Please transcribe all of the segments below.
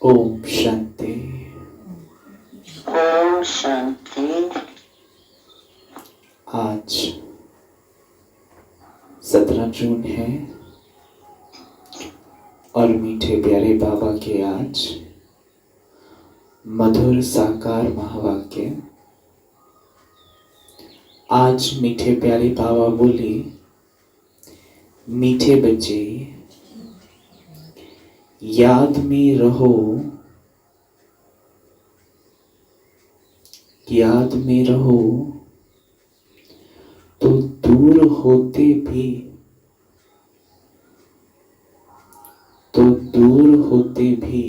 ओम शांति। ओम शांति। आज 17 जून है और मीठे प्यारे बाबा के आज मधुर साकार महावाक्य। आज मीठे प्यारे बाबा बोले, मीठे बच्चे याद में रहो, याद में रहो तो दूर होते भी, तो दूर होते भी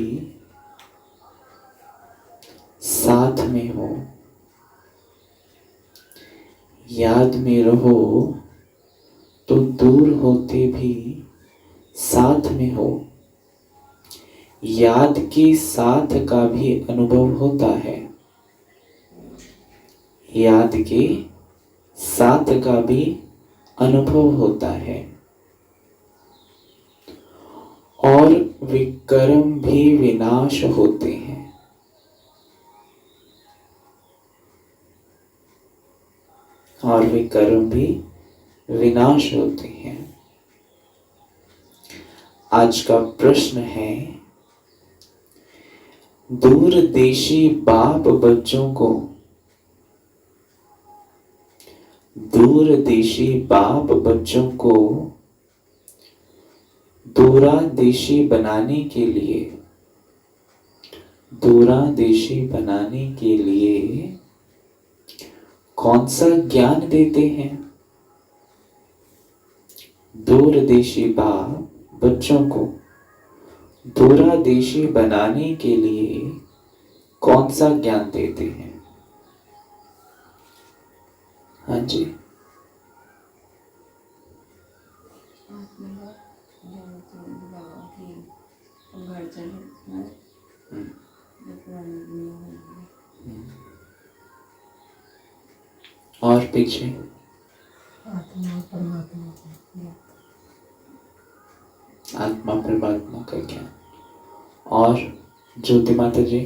साथ में हो। याद में रहो तो दूर होते भी साथ में हो। याद के साथ का भी अनुभव होता है, याद के साथ का भी अनुभव होता है। और विकर्म भी विनाश होते हैं। और विकर्म भी विनाश होते हैं। आज का प्रश्न है, दूरदेशी बाप बच्चों को, दूरदेशी बाप बच्चों को दूरादेशी बनाने के लिए, दूरादेशी बनाने के लिए कौन सा ज्ञान देते हैं? दूरदेशी बाप बच्चों को दूरादेशी बनाने के लिए कौन सा ज्ञान देते हैं? हाँ जी। और पीछे आत्मा परमात्मा का ज्ञान। और ज्योति माता जी,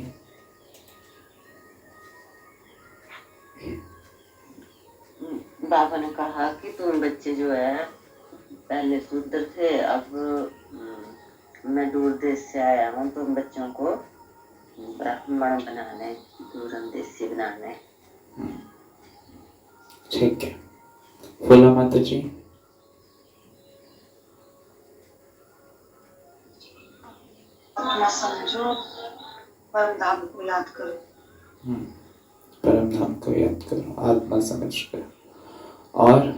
बाबा ने कहा कि तुम बच्चे जो है पहले शूद्र थे, अब मैं दूर देश से आया हूँ तुम बच्चों को ब्राह्मण बनाने, दूरदेशी बनाने। ठीक है। फूला माता जी, अपना समझो, परम धाम को याद करो। परम धाम को याद करो, आत्मा समझ कर। और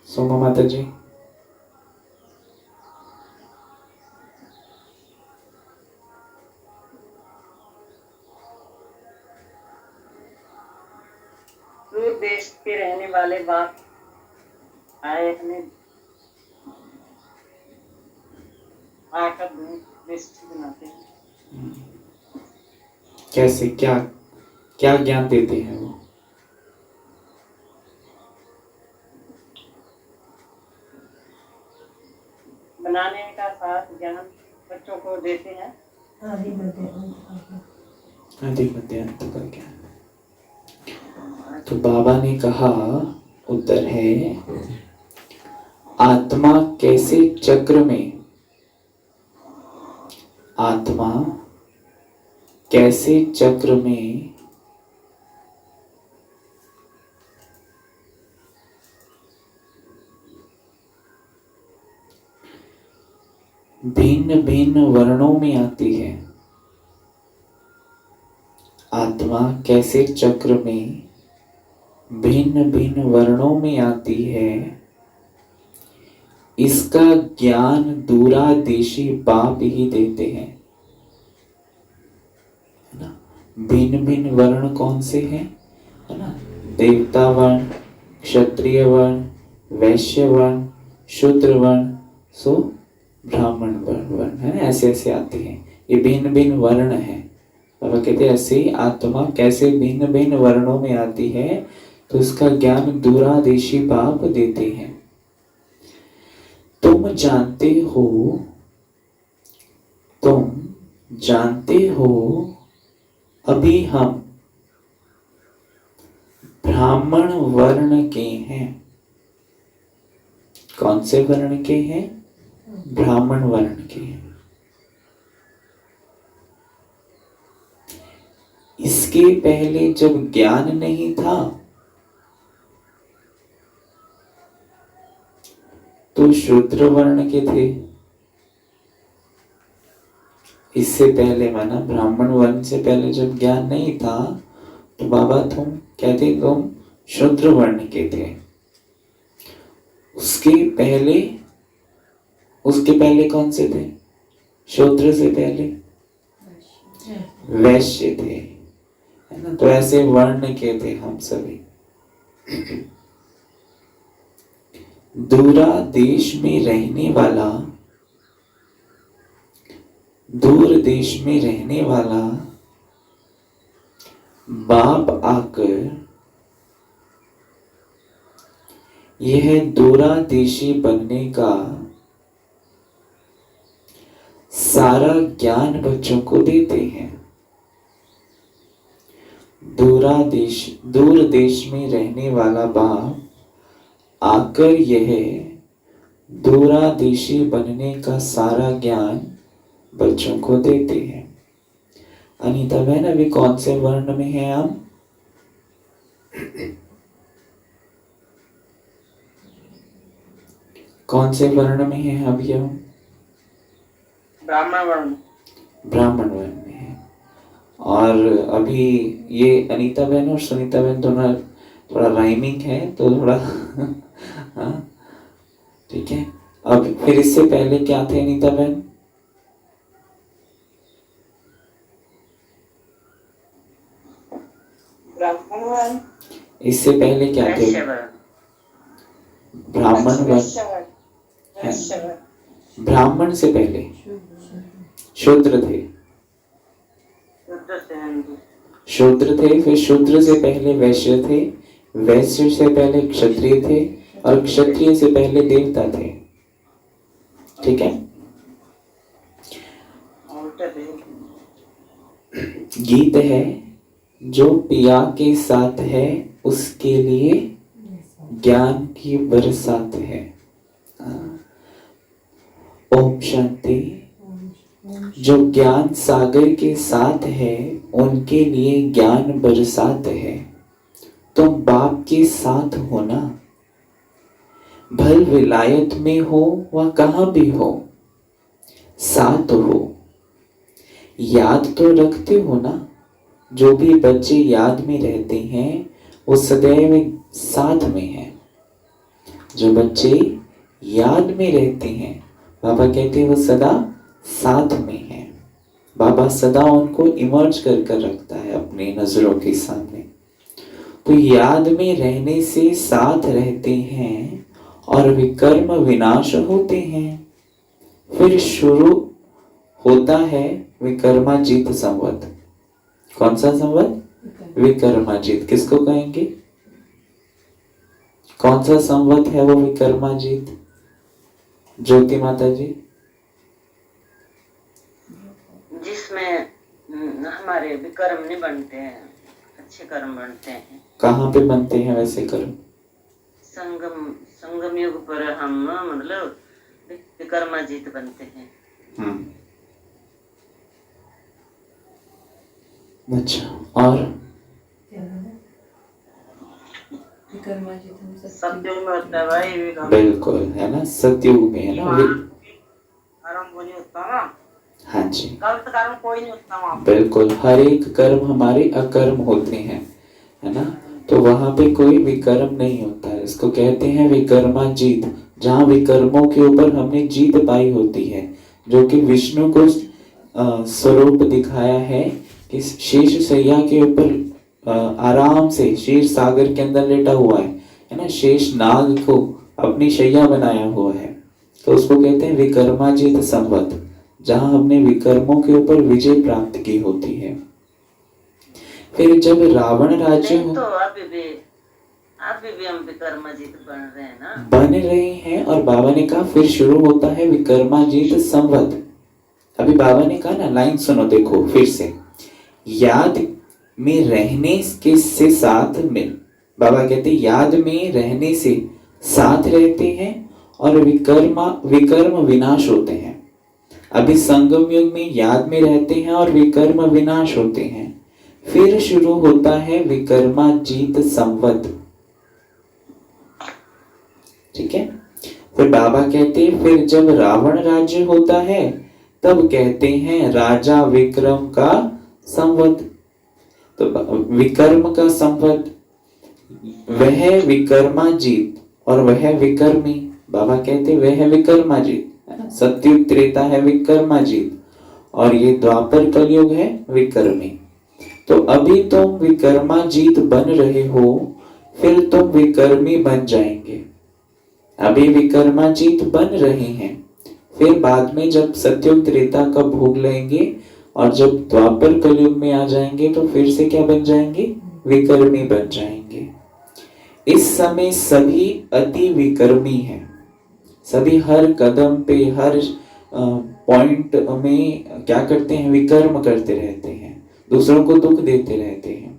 सोमा माता जी, दूर देश के रहने वाले बाप आए अपने आकर दृष्टि बनाते हैं। कैसे, क्या क्या ज्ञान देते हैं वो? बनाने का साथ ज्ञान बच्चों को देते हैं। आदि मध्य अंत का ज्ञान। तो बाबा ने कहा, उत्तर है, आत्मा कैसे चक्र में, आत्मा कैसे चक्र में भिन्न भिन्न वर्णों में आती है। आत्मा कैसे चक्र में भिन्न भिन्न वर्णों में आती है, इसका ज्ञान दूरादेशी बाप ही देते हैं। है ना? भिन्न भिन्न वर्ण कौन से हैं? है ना? देवता वर्ण, क्षत्रिय वर्ण, वैश्य वर्ण, शूद्र वर्ण, सो ब्राह्मण वर्ण, है ना? ऐसे ऐसे आते हैं। ये भिन्न भिन्न वर्ण है। बाबा कहते हैं ऐसे आत्मा कैसे भिन्न भिन्न वर्णों में आती है, तो इसका ज्ञान दूरादेशी बाप देते हैं। तुम जानते हो, तुम जानते हो अभी हम ब्राह्मण वर्ण के हैं। कौन से वर्ण के हैं? ब्राह्मण वर्ण के हैं। इसके पहले जब ज्ञान नहीं था तो शूद्र वर्ण के थे। इससे पहले माना ब्राह्मण वर्ण से पहले जब ज्ञान नहीं था तो बाबा तुम कहते तुम शूद्र वर्ण के थे। उसके पहले कौन से थे? शूद्र से पहले वैश्य थे, है ना। तो ऐसे वर्ण के थे हम सभी। दूर देश में रहने वाला बाप आकर यह दूरा देशी बनने का सारा ज्ञान बच्चों को देते हैं। दूर देश में रहने वाला बाप आकर यह दूरा देशी बनने का सारा ज्ञान बच्चों को देते हैं। अनीता बहन अभी कौन से वर्ण में हैं हम? कौन से वर्ण में हैं अभी हम? ब्राह्मण वर्ण में है। और अभी ये अनीता बहन और सुनीता बहन दोनों थोड़ा राइमिंग है तो थोड़ा हाँ ठीक है। अब फिर इससे पहले क्या थे अनीता बहन? ब्राह्मण वर्ण। इससे पहले क्या थे? ब्राह्मण वर्ण। ब्राह्मण से पहले शूद्र थे। शूद्र थे, फिर शूद्र से पहले वैश्य थे, वैश्य से पहले क्षत्रिय थे और क्षत्रिय से पहले देवता थे। ठीक है। गीत है जो पिया के साथ है उसके लिए ज्ञान की बरसात है। ओम शांति। जो ज्ञान सागर के साथ है उनके लिए ज्ञान बरसात है। तुम बाप के साथ हो ना, भल विलायत में हो व कहाँ भी हो, साथ हो। याद तो रखते हो ना। जो भी बच्चे याद में रहते हैं वो सदैव साथ में हैं। जो बच्चे याद में रहते हैं बाबा कहते हैं वो सदा साथ में है। बाबा सदा उनको इमर्ज कर रखता है अपनी नजरों के सामने। तो याद में रहने से साथ रहते हैं और विकर्म विनाश होते हैं। फिर शुरू होता है विकर्माजीत संवत। कौन सा संवत? विकर्माजीत। किसको कहेंगे? कौन सा संवत है वो विकर्माजीत? ज्योति माता जी। जिसमें हमारे विकर्म नहीं बनते हैं, अच्छे कर्म बनते हैं। कहाँ पे बनते हैं वैसे कर्म? संगम युग पर हम मतलब विकर्माजीत बनते हैं। अच्छा। और सतयुग में होता है भाई। बिल्कुल है ना, सतयुग में है ना। कर्म वो नहीं होता ना। हाँ जी, गलत कर्म कोई नहीं होता वहाँ। बिल्कुल, हर एक कर्म हमारे अकर्म होते हैं, है ना। तो वहां पे कोई विकर्म नहीं होता है। इसको कहते हैं विकर्माजीत, जहाँ विकर्मों के ऊपर हमने जीत पाई होती है। जो कि विष्णु को स्वरूप दिखाया है कि शेष शैया के ऊपर आराम से शेष सागर के अंदर लेटा हुआ है ना। शेष नाग को अपनी शैया बनाया हुआ है। तो उसको कहते हैं विकर्माजीत संवत, जहां हमने विकर्मों के ऊपर विजय प्राप्त की होती है। फिर जब रावण राज्य तो अभी भी हम विकर्माजीत बन रहे हैं ना। बन रहे हैं। और बाबा ने कहा फिर शुरू होता है विकर्माजीत संवत। अब अभी बाबा ने कहा ना, लाइन सुनो देखो फिर से, याद में रहने के से साथ में, बाबा कहते याद में रहने से साथ रहते हैं और विकर्म विनाश होते हैं। अभी संगम युग में याद में रहते हैं और विकर्म विनाश होते हैं। फिर शुरू होता है विकर्माजीत संवत। ठीक है, फिर बाबा कहते फिर जब रावण राज्य होता है तब कहते हैं राजा विक्रम का संवत। तो विकर्म का संवत, वह विकर्माजीत और वह विकर्मी। बाबा कहते वह विकर्माजीत है ना, सतयुग त्रेता है विकर्माजीत और ये द्वापर कलयुग है विकर्मी। तो अभी तुम विकर्माजीत बन रहे हो, फिर तुम विकर्मी बन जाएंगे। अभी विकर्माजीत बन रहे हैं, फिर बाद में जब सतयुग त्रेता का भोग लेंगे और जब द्वापर कलयुग में आ जाएंगे तो फिर से क्या बन जाएंगे, विकर्मी बन जाएंगे। इस समय सभी अति विकर्मी हैं, सभी हर कदम पे हर पॉइंट में क्या करते हैं, विकर्म करते रहते हैं, दूसरों को दुख देते रहते हैं।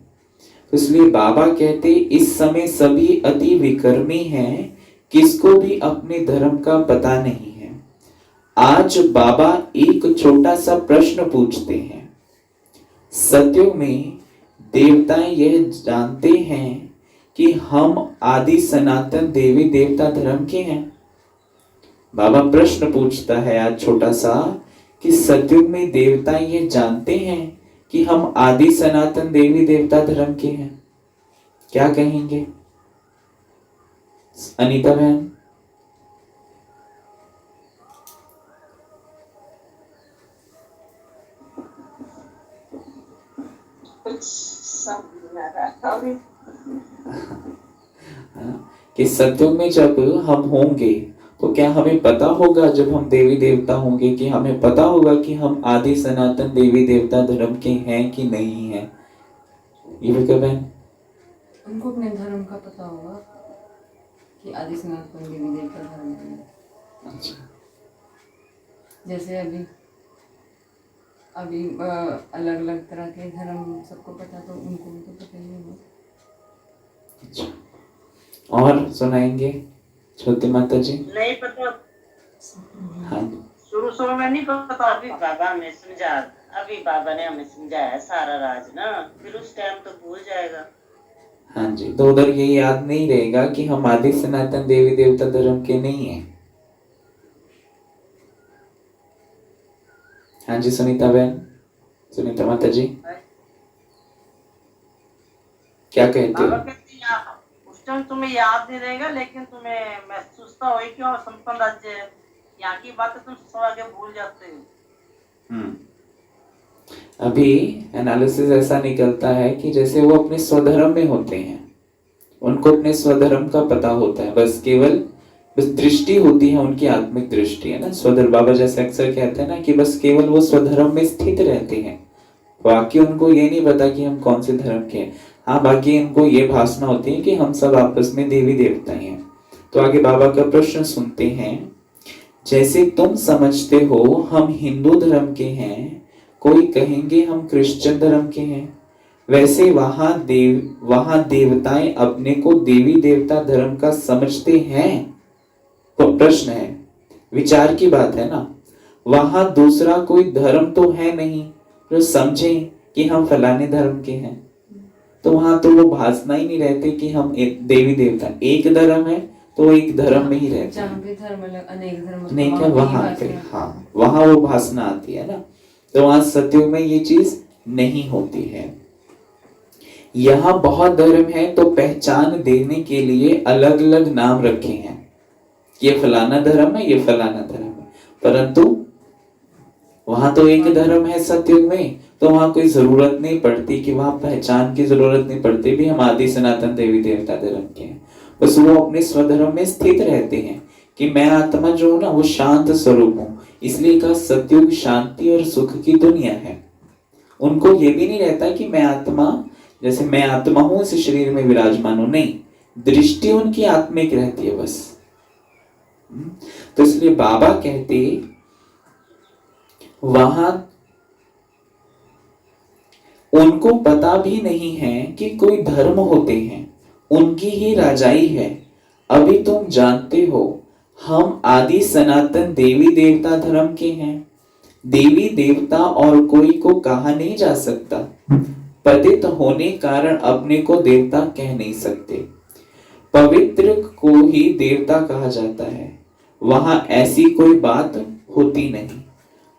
तो इसलिए बाबा कहते इस समय सभी अति विकर्मी हैं, किसको भी अपने धर्म का पता नहीं है। आज बाबा एक छोटा सा प्रश्न पूछते हैं। सतयुग में देवताएं यह जानते हैं कि हम आदि सनातन देवी देवता धर्म के हैं। बाबा प्रश्न पूछता है आज छोटा सा कि सतयुग में देवताएं यह जानते हैं कि हम आदि सनातन देवी देवता धर्म के हैं। क्या कहेंगे अनीता बहन? कि सत्युग में जब हम होंगे तो क्या हमें पता होगा, जब हम देवी देवता होंगे, कि हमें पता होगा कि हम आदि सनातन देवी देवता धर्म के हैं कि नहीं है? ये भी कब है? उनको अपने धर्म का पता होगा कि आदि सनातन देवी देवता धर्म है। अच्छा, जैसे अभी अलग अलग तरह के धर्म सबको पता, तो उनको भी तो पता ही होगा। अच्छा, और सुनाएंगे छोटी माता जी? नहीं पता, हाँ, शुरू में नहीं पता। अभी बाबा हमें समझा, अभी बाबा ने हमें समझाया सारा राज ना, फिर उस टाइम तो भूल जाएगा। हाँ जी, तो उधर ये याद नहीं रहेगा कि हम आदि सनातन देवी देवता धर्म के नहीं हैं। हाँ जी सुनीता बहन, सुनीता माता जी क्या कहते हो? उस टाइम तुम्हें याद नहीं रहेगा, लेकिन तुम्हें महसूस तो हो कि संपन्न राज्य है, यहाँ की बातें तुम सब आगे भूल जाते हो। अभी एनालिसिस ऐसा निकलता है कि जैसे वो अपने स्वधर्म में होते हैं, उनको अपने स्वधर्म का पता होता है, बस केवल बस दृष्टि होती है उनकी, आत्मिक दृष्टि है ना। स्वधर्म, बाबा जैसे अक्सर कहते हैं ना कि बस केवल वो स्वधर्म में स्थित रहते हैं, बाकी उनको ये नहीं पता कि हम कौन से धर्म के हैं। हाँ, बाकी इनको ये भासना होती है कि हम सब आपस में देवी देवता हैं। तो आगे बाबा का प्रश्न सुनते हैं। जैसे तुम समझते हो हम हिंदू धर्म के हैं, कोई कहेंगे हम क्रिश्चियन धर्म के हैं, वैसे वहां देवताएं अपने को देवी देवता धर्म का समझते हैं? तो प्रश्न है, विचार की बात है ना। वहां दूसरा कोई धर्म तो है नहीं जो समझे कि हम फलाने धर्म के हैं, तो वहां तो वो भासना ही नहीं रहते कि हम एक देवी देवता, एक धर्म है तो एक धर्म में ही रहते हैं। धर्म अनेक धर्म नहीं क्या वहां पे, हाँ वहां वो भासना आती है ना। तो वहां सत्युग में ये चीज नहीं होती है। यहाँ बहुत धर्म है तो पहचान देने के लिए अलग अलग नाम रखे हैं, ये फलाना धर्म है, ये फलाना धर्म है, परंतु वहां तो एक धर्म है सत्युग में, तो वहां कोई जरूरत नहीं पड़ती कि वहां पहचान की जरूरत नहीं पड़ती भी हम आदि सनातन देवी देवता धर्म के हैं। बस वो अपने स्वधर्म में स्थित रहते हैं कि मैं आत्मा जो हूं ना वो शांत स्वरूप हूं, इसलिए कहा सत्युग शांति और सुख की दुनिया है। उनको ये भी नहीं रहता कि मैं आत्मा, जैसे मैं आत्मा हूं इस शरीर में विराजमान हूं, नहीं, दृष्टि उनकी आत्मिक रहती है बस। तो इसलिए बाबा कहते वहां उनको पता भी नहीं है कि कोई धर्म होते हैं, उनकी ही राजाई है। अभी तुम जानते हो हम आदि सनातन देवी देवता धर्म के हैं। देवी देवता और कोई को कहा नहीं जा सकता। पतित होने कारण अपने को देवता कह नहीं सकते। पवित्र को ही देवता कहा जाता है। वहां ऐसी कोई बात होती नहीं,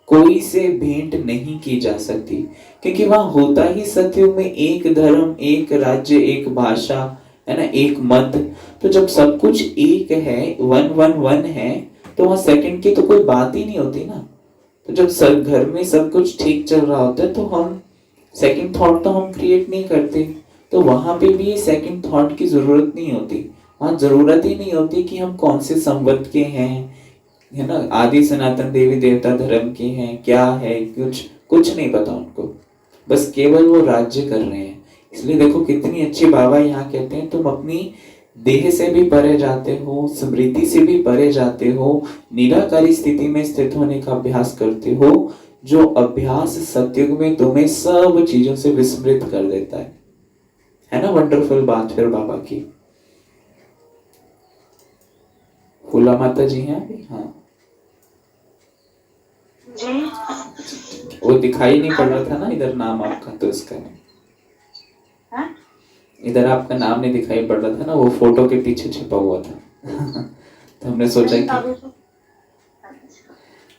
कोई से भेंट नहीं की जा सकती, क्योंकि वहां होता ही सतयुग में एक धर्म, एक राज्य, एक भाषा, है ना, एक मत। तो जब सब कुछ एक है, वन वन वन है, तो वहां सेकंड की तो कोई बात ही नहीं होती ना। तो जब सब घर में सब कुछ ठीक चल रहा होता है तो हम सेकंड थॉट तो हम क्रिएट नहीं करते। तो वहां पे भी ये सेकंड थॉट की जरूरत नहीं होती। वहां जरूरत ही नहीं होती कि हम कौन से संवत के हैं, है ना, आदि सनातन देवी देवता धर्म के हैं, क्या है, कुछ नहीं पता उनको। बस केवल वो राज्य कर रहे हैं। इसलिए देखो कितनी अच्छी बाबा यहाँ कहते हैं, तुम अपनी देह से भी परे जाते हो, स्मृति से भी परे जाते हो, निराकारी स्थिति में स्थित होने का अभ्यास करते हो, जो अभ्यास सतयुग में तुम्हें सब चीजों से विस्मृत कर देता है ना। वंडरफुल बात फिर बाबा की। फूला माता जी हैं अभी? हाँ जी। वो दिखाई नहीं पड़ रहा था ना इधर नाम आपका, तो इसका हाँ? इधर आपका नाम नहीं दिखाई पड़ रहा था ना, वो फोटो के पीछे छिपा हुआ था। तो हमने सोचा कि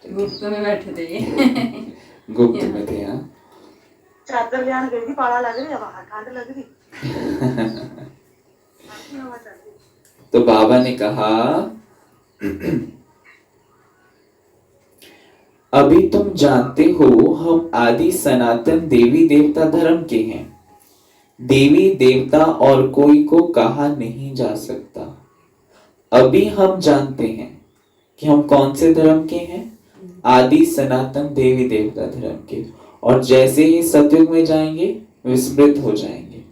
गुप्त में बैठे थे ये। गुप्त में थे। हाँ, चादर ले आने गई थी, पाला लग रही है, बाहर ठंड लग रही। तो बाबा ने कहा अभी तुम जानते हो हम आदि सनातन देवी देवता धर्म के हैं। देवी देवता और कोई को कहा नहीं जा सकता। अभी हम जानते हैं कि हम कौन से धर्म के हैं, आदि सनातन देवी देवता धर्म के। और जैसे ही सतयुग में जाएंगे विस्मृत हो जाएंगे,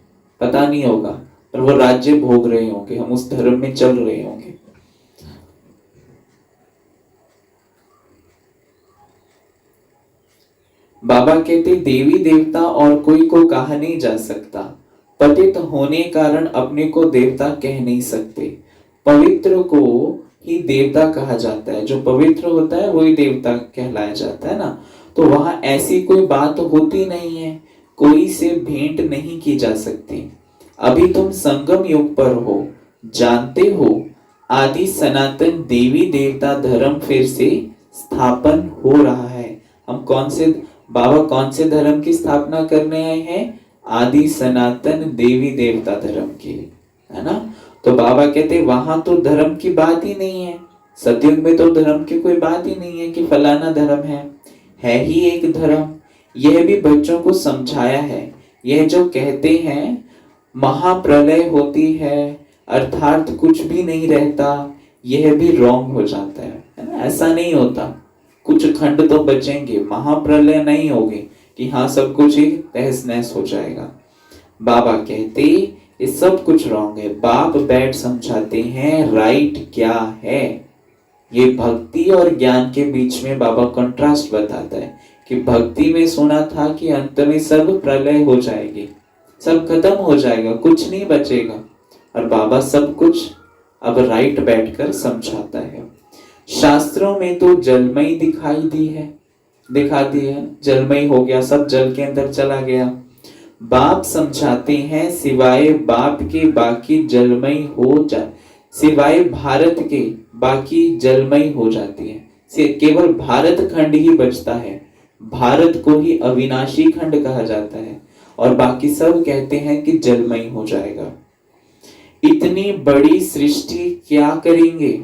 पता नहीं होगा, पर वो राज्य भोग रहे होंगे, हम उस धर्म में चल रहे होंगे। बाबा कहते देवी देवता और कोई को कहा नहीं जा सकता। पतित होने कारण अपने को देवता कह नहीं सकते। पवित्र को ही देवता कहा जाता है। जो पवित्र होता है वही देवता कहलाया जाता है ना। तो वहां ऐसी कोई बात होती नहीं है, कोई से भेंट नहीं की जा सकती। अभी तुम संगम युग पर हो, जानते हो आदि सनातन देवी देवता धर्म फिर से स्थापन हो रहा है। हम बाबा कौन से धर्म की स्थापना करने आए हैं? आदि सनातन देवी देवता धर्म की, है ना। तो बाबा कहते वहां तो धर्म की बात ही नहीं है। सतयुग में तो धर्म की कोई बात ही नहीं है कि फलाना धर्म है ही एक धर्म। यह भी बच्चों को समझाया है। यह जो कहते हैं महाप्रलय होती है अर्थात कुछ भी नहीं रहता, यह भी रॉन्ग हो जाता है ना। ऐसा नहीं होता, कुछ खंड तो बचेंगे, महाप्रलय नहीं होगी कि हाँ सब कुछ ही तहस नहस हो जाएगा। बाबा कहते ये सब कुछ रॉन्ग है। बाप बैठ समझाते हैं राइट क्या है। ये भक्ति और ज्ञान के बीच में बाबा कंट्रास्ट बताता है कि भक्ति में सुना था कि अंत में सब प्रलय हो जाएगी, सब खत्म हो जाएगा, कुछ नहीं बचेगा। और बाबा सब कुछ अब राइट बैठकर समझाता है। शास्त्रों में तो जलमयी दिखा दी है, जलमयी हो गया, सब जल के अंदर चला गया। बाप समझाते हैं सिवाय बाप के बाकी जलमयी हो जाए, सिवाय भारत के बाकी जलमयी हो जाती है। केवल भारत खंड ही बचता है। भारत को ही अविनाशी खंड कहा जाता है और बाकी सब कहते हैं कि जलमयी हो जाएगा। इतनी बड़ी सृष्टि क्या करेंगे?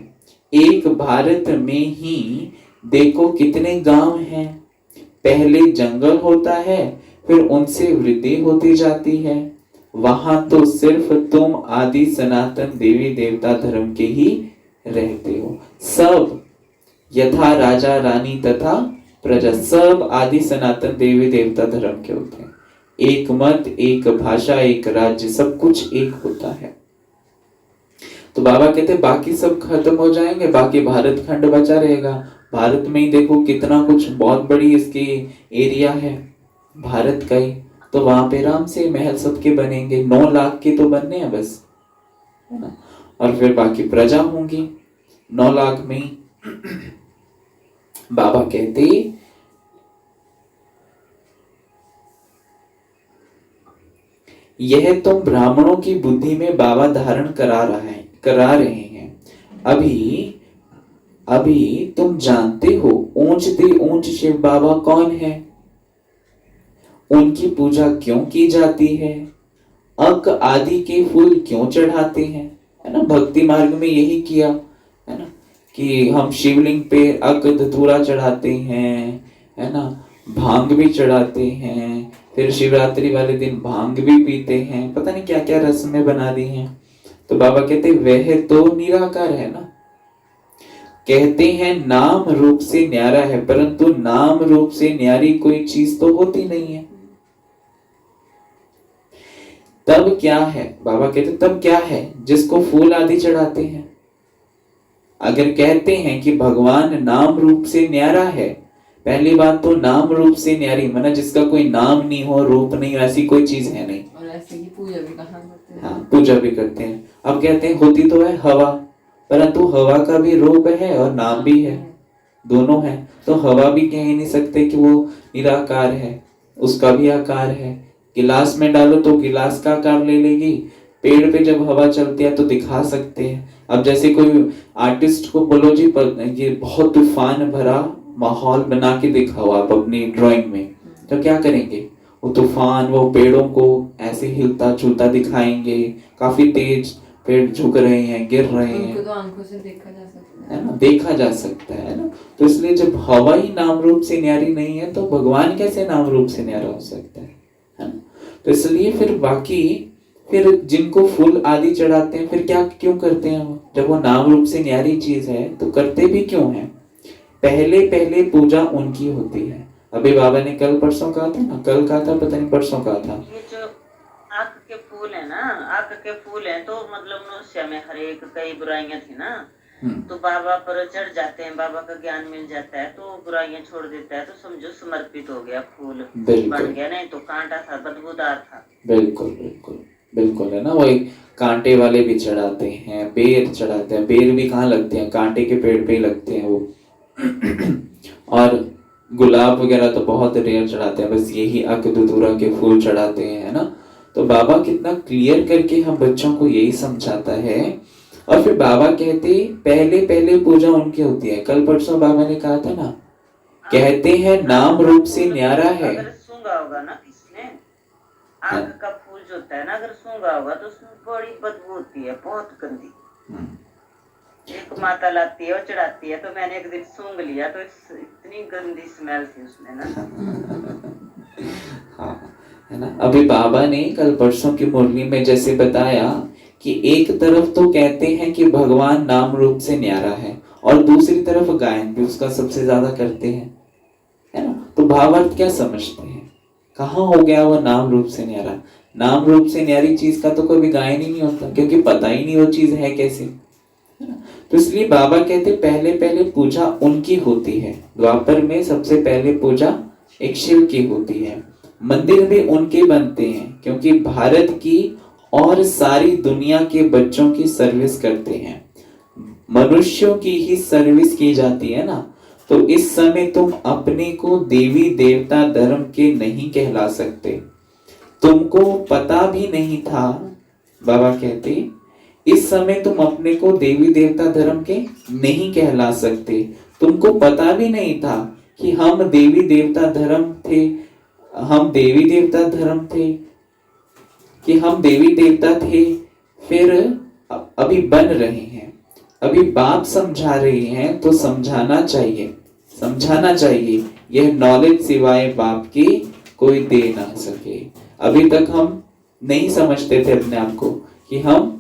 एक भारत में ही देखो कितने गांव हैं। पहले जंगल होता है, फिर उनसे वृद्धि होती जाती है। वहां तो सिर्फ तुम आदि सनातन देवी देवता धर्म के ही रहते हो। सब यथा राजा रानी तथा प्रजा, सब आदि सनातन देवी देवता धर्म के होते हैं। एक मत, एक भाषा, एक राज्य, सब कुछ एक होता है। तो बाबा कहते बाकी सब खत्म हो जाएंगे, बाकी भारत खंड बचा रहेगा। भारत में ही देखो कितना कुछ, बहुत बड़ी इसकी एरिया है भारत का ही, तो वहां पे राम से महल सबके बनेंगे, 9 लाख के तो बनने हैं बस, है ना। और फिर बाकी प्रजा होंगी 9 लाख में ही। बाबा कहते यह तुम ब्राह्मणों की बुद्धि में बाबा धारण करा रहे हैं। अभी तुम जानते हो ऊंच से ऊंच शिव बाबा कौन है, उनकी पूजा क्यों की जाती है, अक आदि के फूल क्यों चढ़ाते हैं, है ना। भक्ति मार्ग में यही किया है ना, कि हम शिवलिंग पे अक धतूरा चढ़ाते हैं, है ना, भांग भी चढ़ाते हैं, फिर शिवरात्रि वाले दिन भांग भी पीते हैं, पता नहीं क्या क्या रस्में बना दी हैं। तो बाबा कहते वह तो निराकार है ना। कहते हैं नाम रूप से न्यारा है, परंतु नाम रूप से न्यारी कोई चीज तो होती नहीं है। तब क्या है, बाबा कहते तब क्या है जिसको फूल आदि चढ़ाते हैं। अगर कहते हैं कि भगवान नाम रूप से न्यारा है, पहली बात तो नाम रूप से न्यारी माना जिसका कोई नाम नहीं हो, रूप नहीं, ऐसी कोई चीज है नहीं। और ऐसे की पूजा भी कहाँ करते हैं। हाँ, पूजा भी करते हैं। अब कहते हैं होती तो है हवा, परंतु हवा का भी रूप है और नाम भी है, दोनों है। तो हवा भी कह ही नहीं सकते कि वो निराकार है, उसका भी आकार है। गिलास में डालो तो गिलास का आकार ले लेगी, पेड़ पे जब हवा चलती है तो दिखा सकते हैं। अब जैसे कोई आर्टिस्ट को बोलो जी ये बहुत तूफान भरा माहौल बना के दिखाओ आप अपनी ड्राइंग में, तो क्या करेंगे, वो तूफान वो पेड़ों को ऐसे हिलता झूलता दिखाएंगे, काफी तेज पेड़ झुक रहे हैं, गिर रहे हैं, उनको तो आंखों से देखा जा सकता है ना, देखा जा सकता है ना। तो इसलिए जब हवा ही नाम रूप से न्यारी नहीं है तो भगवान कैसे नाम रूप से न्यारा हो सकता है ना। तो इसलिए फिर बाकी फिर जिनको फूल आदि चढ़ाते हैं फिर क्या क्यों करते हैं वो, जब वो नाम रूप से न्यारी चीज है तो करते भी क्यों है। पहले पहले पूजा उनकी होती है। अभी बाबा ने कल परसों कहा था ना, कल कहा था पता नहीं परसों कहा था, ये जो आंख के फूल है ना, आंख के फूल है तो मतलब मनुष्य में हर एक कई बुराइयां थी ना, तो बाबा पर चढ़ जाते हैं, बाबा का ज्ञान मिल जाता है तो बुराइयां छोड़ देता है, तो समझो समर्पित हो गया, फूल बन गया, नहीं तो कांटा था, बदबूदार था। बिल्कुल बिल्कुल बिल्कुल है ना। वही कांटे वाले भी चढ़ाते हैं, बेर चढ़ाते हैं, बेर भी कहाँ लगते हैं, कांटे के पेड़ पे ही लगते हैं वो। और गुलाब वगैरह तो बहुत रेयर चढ़ाते हैं, बस यही अकदुदूरा के फूल चढ़ाते हैं, है ना। तो बाबा कितना क्लियर करके हम बच्चों को यही समझाता है। और फिर बाबा कहते पहले पहले पूजा उनकी होती है। कल परसों बाबा ने कहा था ना, कहते हैं नाम रूप से न्यारा है। अगर सूंघा होगा ना किसने, आंख का फूल जो होता है ना, अगर सूंघा होगा तो उसमें बड़ी बदबू होती है, बहुत गंदी। एक माता लाती है और चढ़ाती है, तो मैंने एक दिन सूंघ लिया तो इतनी गंदी स्मेल थी उसमें ना। हाँ, है ना। अभी बाबा ने कल परसों की मुरली में जैसे बताया कि एक तरफ तो कहते हैं कि भगवान नाम रूप से न्यारा है और दूसरी तरफ गायन भी उसका सबसे ज्यादा करते हैं, है ना। तो भावार्थ क्या समझते हैं, कहाँ हो गया वो नाम रूप से न्यारा। नाम रूप से न्यारी चीज का तो कभी गायन ही नहीं होता, क्योंकि पता ही नहीं वो चीज है कैसे, है ना। तो इसलिए बाबा कहते पहले पहले पूजा उनकी होती है। द्वापर में सबसे पहले पूजा एक शिव की होती है। मंदिर भी उनके बनते हैं, क्योंकि भारत की और सारी दुनिया के बच्चों की सर्विस करते हैं, मनुष्यों की ही सर्विस की जाती है ना। तो इस समय तुम अपने को देवी देवता धर्म के नहीं कहला सकते। तुमको पता भी नहीं था, बाबा कहते इस समय तुम अपने को देवी देवता धर्म के नहीं कहला सकते। तुमको पता भी नहीं था कि हम देवी देवता धर्म थे, हम देवी देवता धर्म थे, कि हम देवी देवता थे, फिर अभी बन रहे हैं। अभी बाप समझा रहे हैं तो समझाना चाहिए, समझाना चाहिए। यह नॉलेज सिवाय बाप की कोई दे ना सके। अभी तक हम नहीं समझते थे अपने आप को कि हम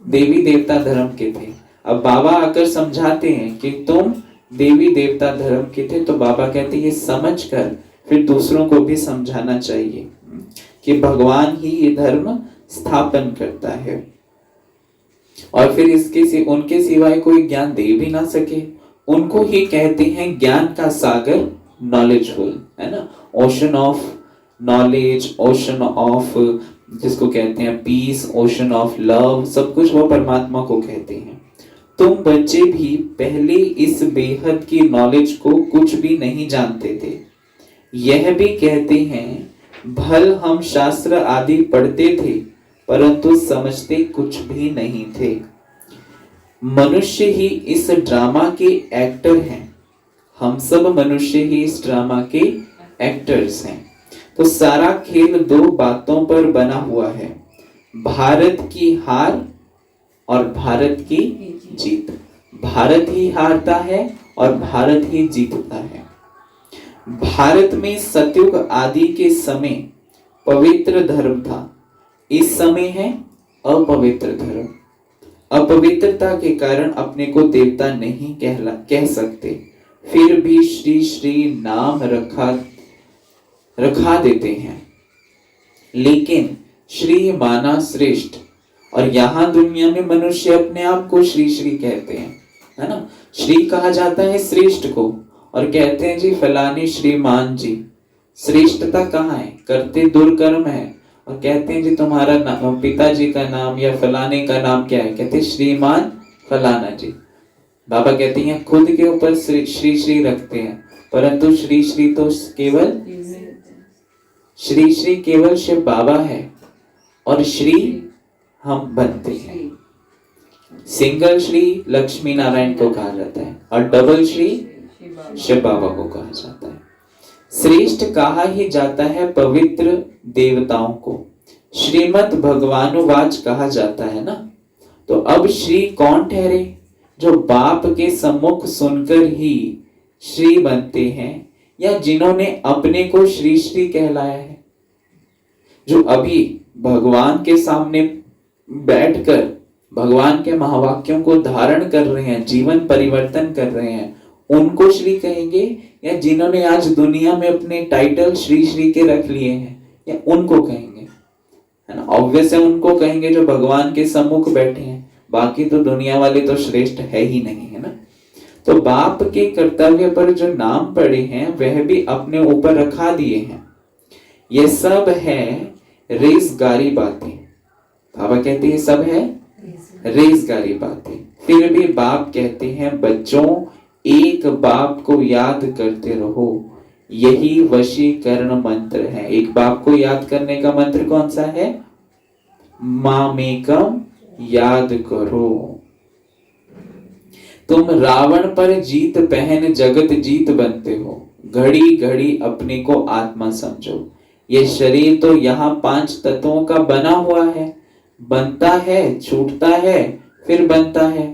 देवी देवता धर्म के थे। अब बाबा आकर समझाते हैं कि तुम देवी देवता धर्म के थे, तो बाबा कहते हैं ये समझ कर फिर दूसरों को भी समझाना चाहिए कि भगवान ही ये धर्म स्थापन करता है। और फिर उनके सिवाय कोई ज्ञान दे भी ना सके, उनको ही कहते हैं ज्ञान का सागर, नॉलेजफुल, है ना। Ocean of knowledge, ocean of जिसको कहते हैं पीस, ओशन ऑफ लव, सब कुछ वो परमात्मा को कहते हैं। तुम बच्चे भी पहले इस बेहद की नॉलेज को कुछ भी नहीं जानते थे। यह भी कहते हैं भल हम शास्त्र आदि पढ़ते थे परंतु समझते कुछ भी नहीं थे। मनुष्य ही इस ड्रामा के एक्टर हैं। हम सब मनुष्य ही इस ड्रामा के एक्टर्स हैं। तो सारा खेल दो बातों पर बना हुआ है, भारत की हार और भारत की जीत। भारत ही हारता है और भारत ही जीतता है। भारत में सतयुग आदि के समय पवित्र धर्म था, इस समय है अपवित्र धर्म। अपवित्रता के कारण अपने को देवता नहीं कह सकते, फिर भी श्री श्री नाम रखा देते हैं। लेकिन श्री माना श्रेष्ठ, और यहां दुनिया में मनुष्य अपने आप को श्री श्री कहते हैं, है ना। श्री कहा जाता है श्रेष्ठ को, और कहते हैं जी फलानी श्रीमान जी। श्रेष्ठता कहाँ है? करते दुर्कर्म है, और कहते हैं जी तुम्हारा पिताजी का नाम या फलाने का नाम क्या है? कहते श्रीमान फलाना जी। बाबा कहते हैं खुद के ऊपर श्री श्री रखते हैं, परंतु श्री श्री तो केवल शिव बाबा है, और श्री हम बनते हैं। सिंगल श्री लक्ष्मी नारायण को कहा जाता है, और डबल श्री शिव बाबा को कहा जाता है। श्रेष्ठ कहा ही जाता है पवित्र देवताओं को, श्रीमद् भगवानुवाच कहा जाता है ना। तो अब श्री कौन ठहरे? जो बाप के सम्मुख सुनकर ही श्री बनते हैं, या जिन्होंने अपने को श्री श्री कहलाया है। जो अभी भगवान के सामने बैठकर भगवान के महावाक्यों को धारण कर रहे हैं, जीवन परिवर्तन कर रहे हैं, उनको श्री कहेंगे, या जिन्होंने आज दुनिया में अपने टाइटल श्री श्री के रख लिए हैं, या उनको कहेंगे? है ना, ऑब्वियस है उनको कहेंगे जो भगवान के सम्मुख बैठे हैं। बाकी तो दुनिया वाले तो श्रेष्ठ है ही नहीं, है ना। तो बाप के कर्तव्य पर जो नाम पड़े हैं वह भी अपने ऊपर रखा दिए हैं। ये सब है रेसगारी बातें। बाबा कहते हैं सब है रेसगारी बातें। फिर भी बाप कहते हैं बच्चों एक बाप को याद करते रहो, यही वशीकरण मंत्र है। एक बाप को याद करने का मंत्र कौन सा है? मामेकम याद करो। तुम रावण पर जीत पहन जगत जीत बनते हो, घड़ी घड़ी अपने को आत्मा समझो। ये शरीर तो यहाँ 5 तत्वों का बना हुआ है, बनता है, छूटता है, फिर बनता है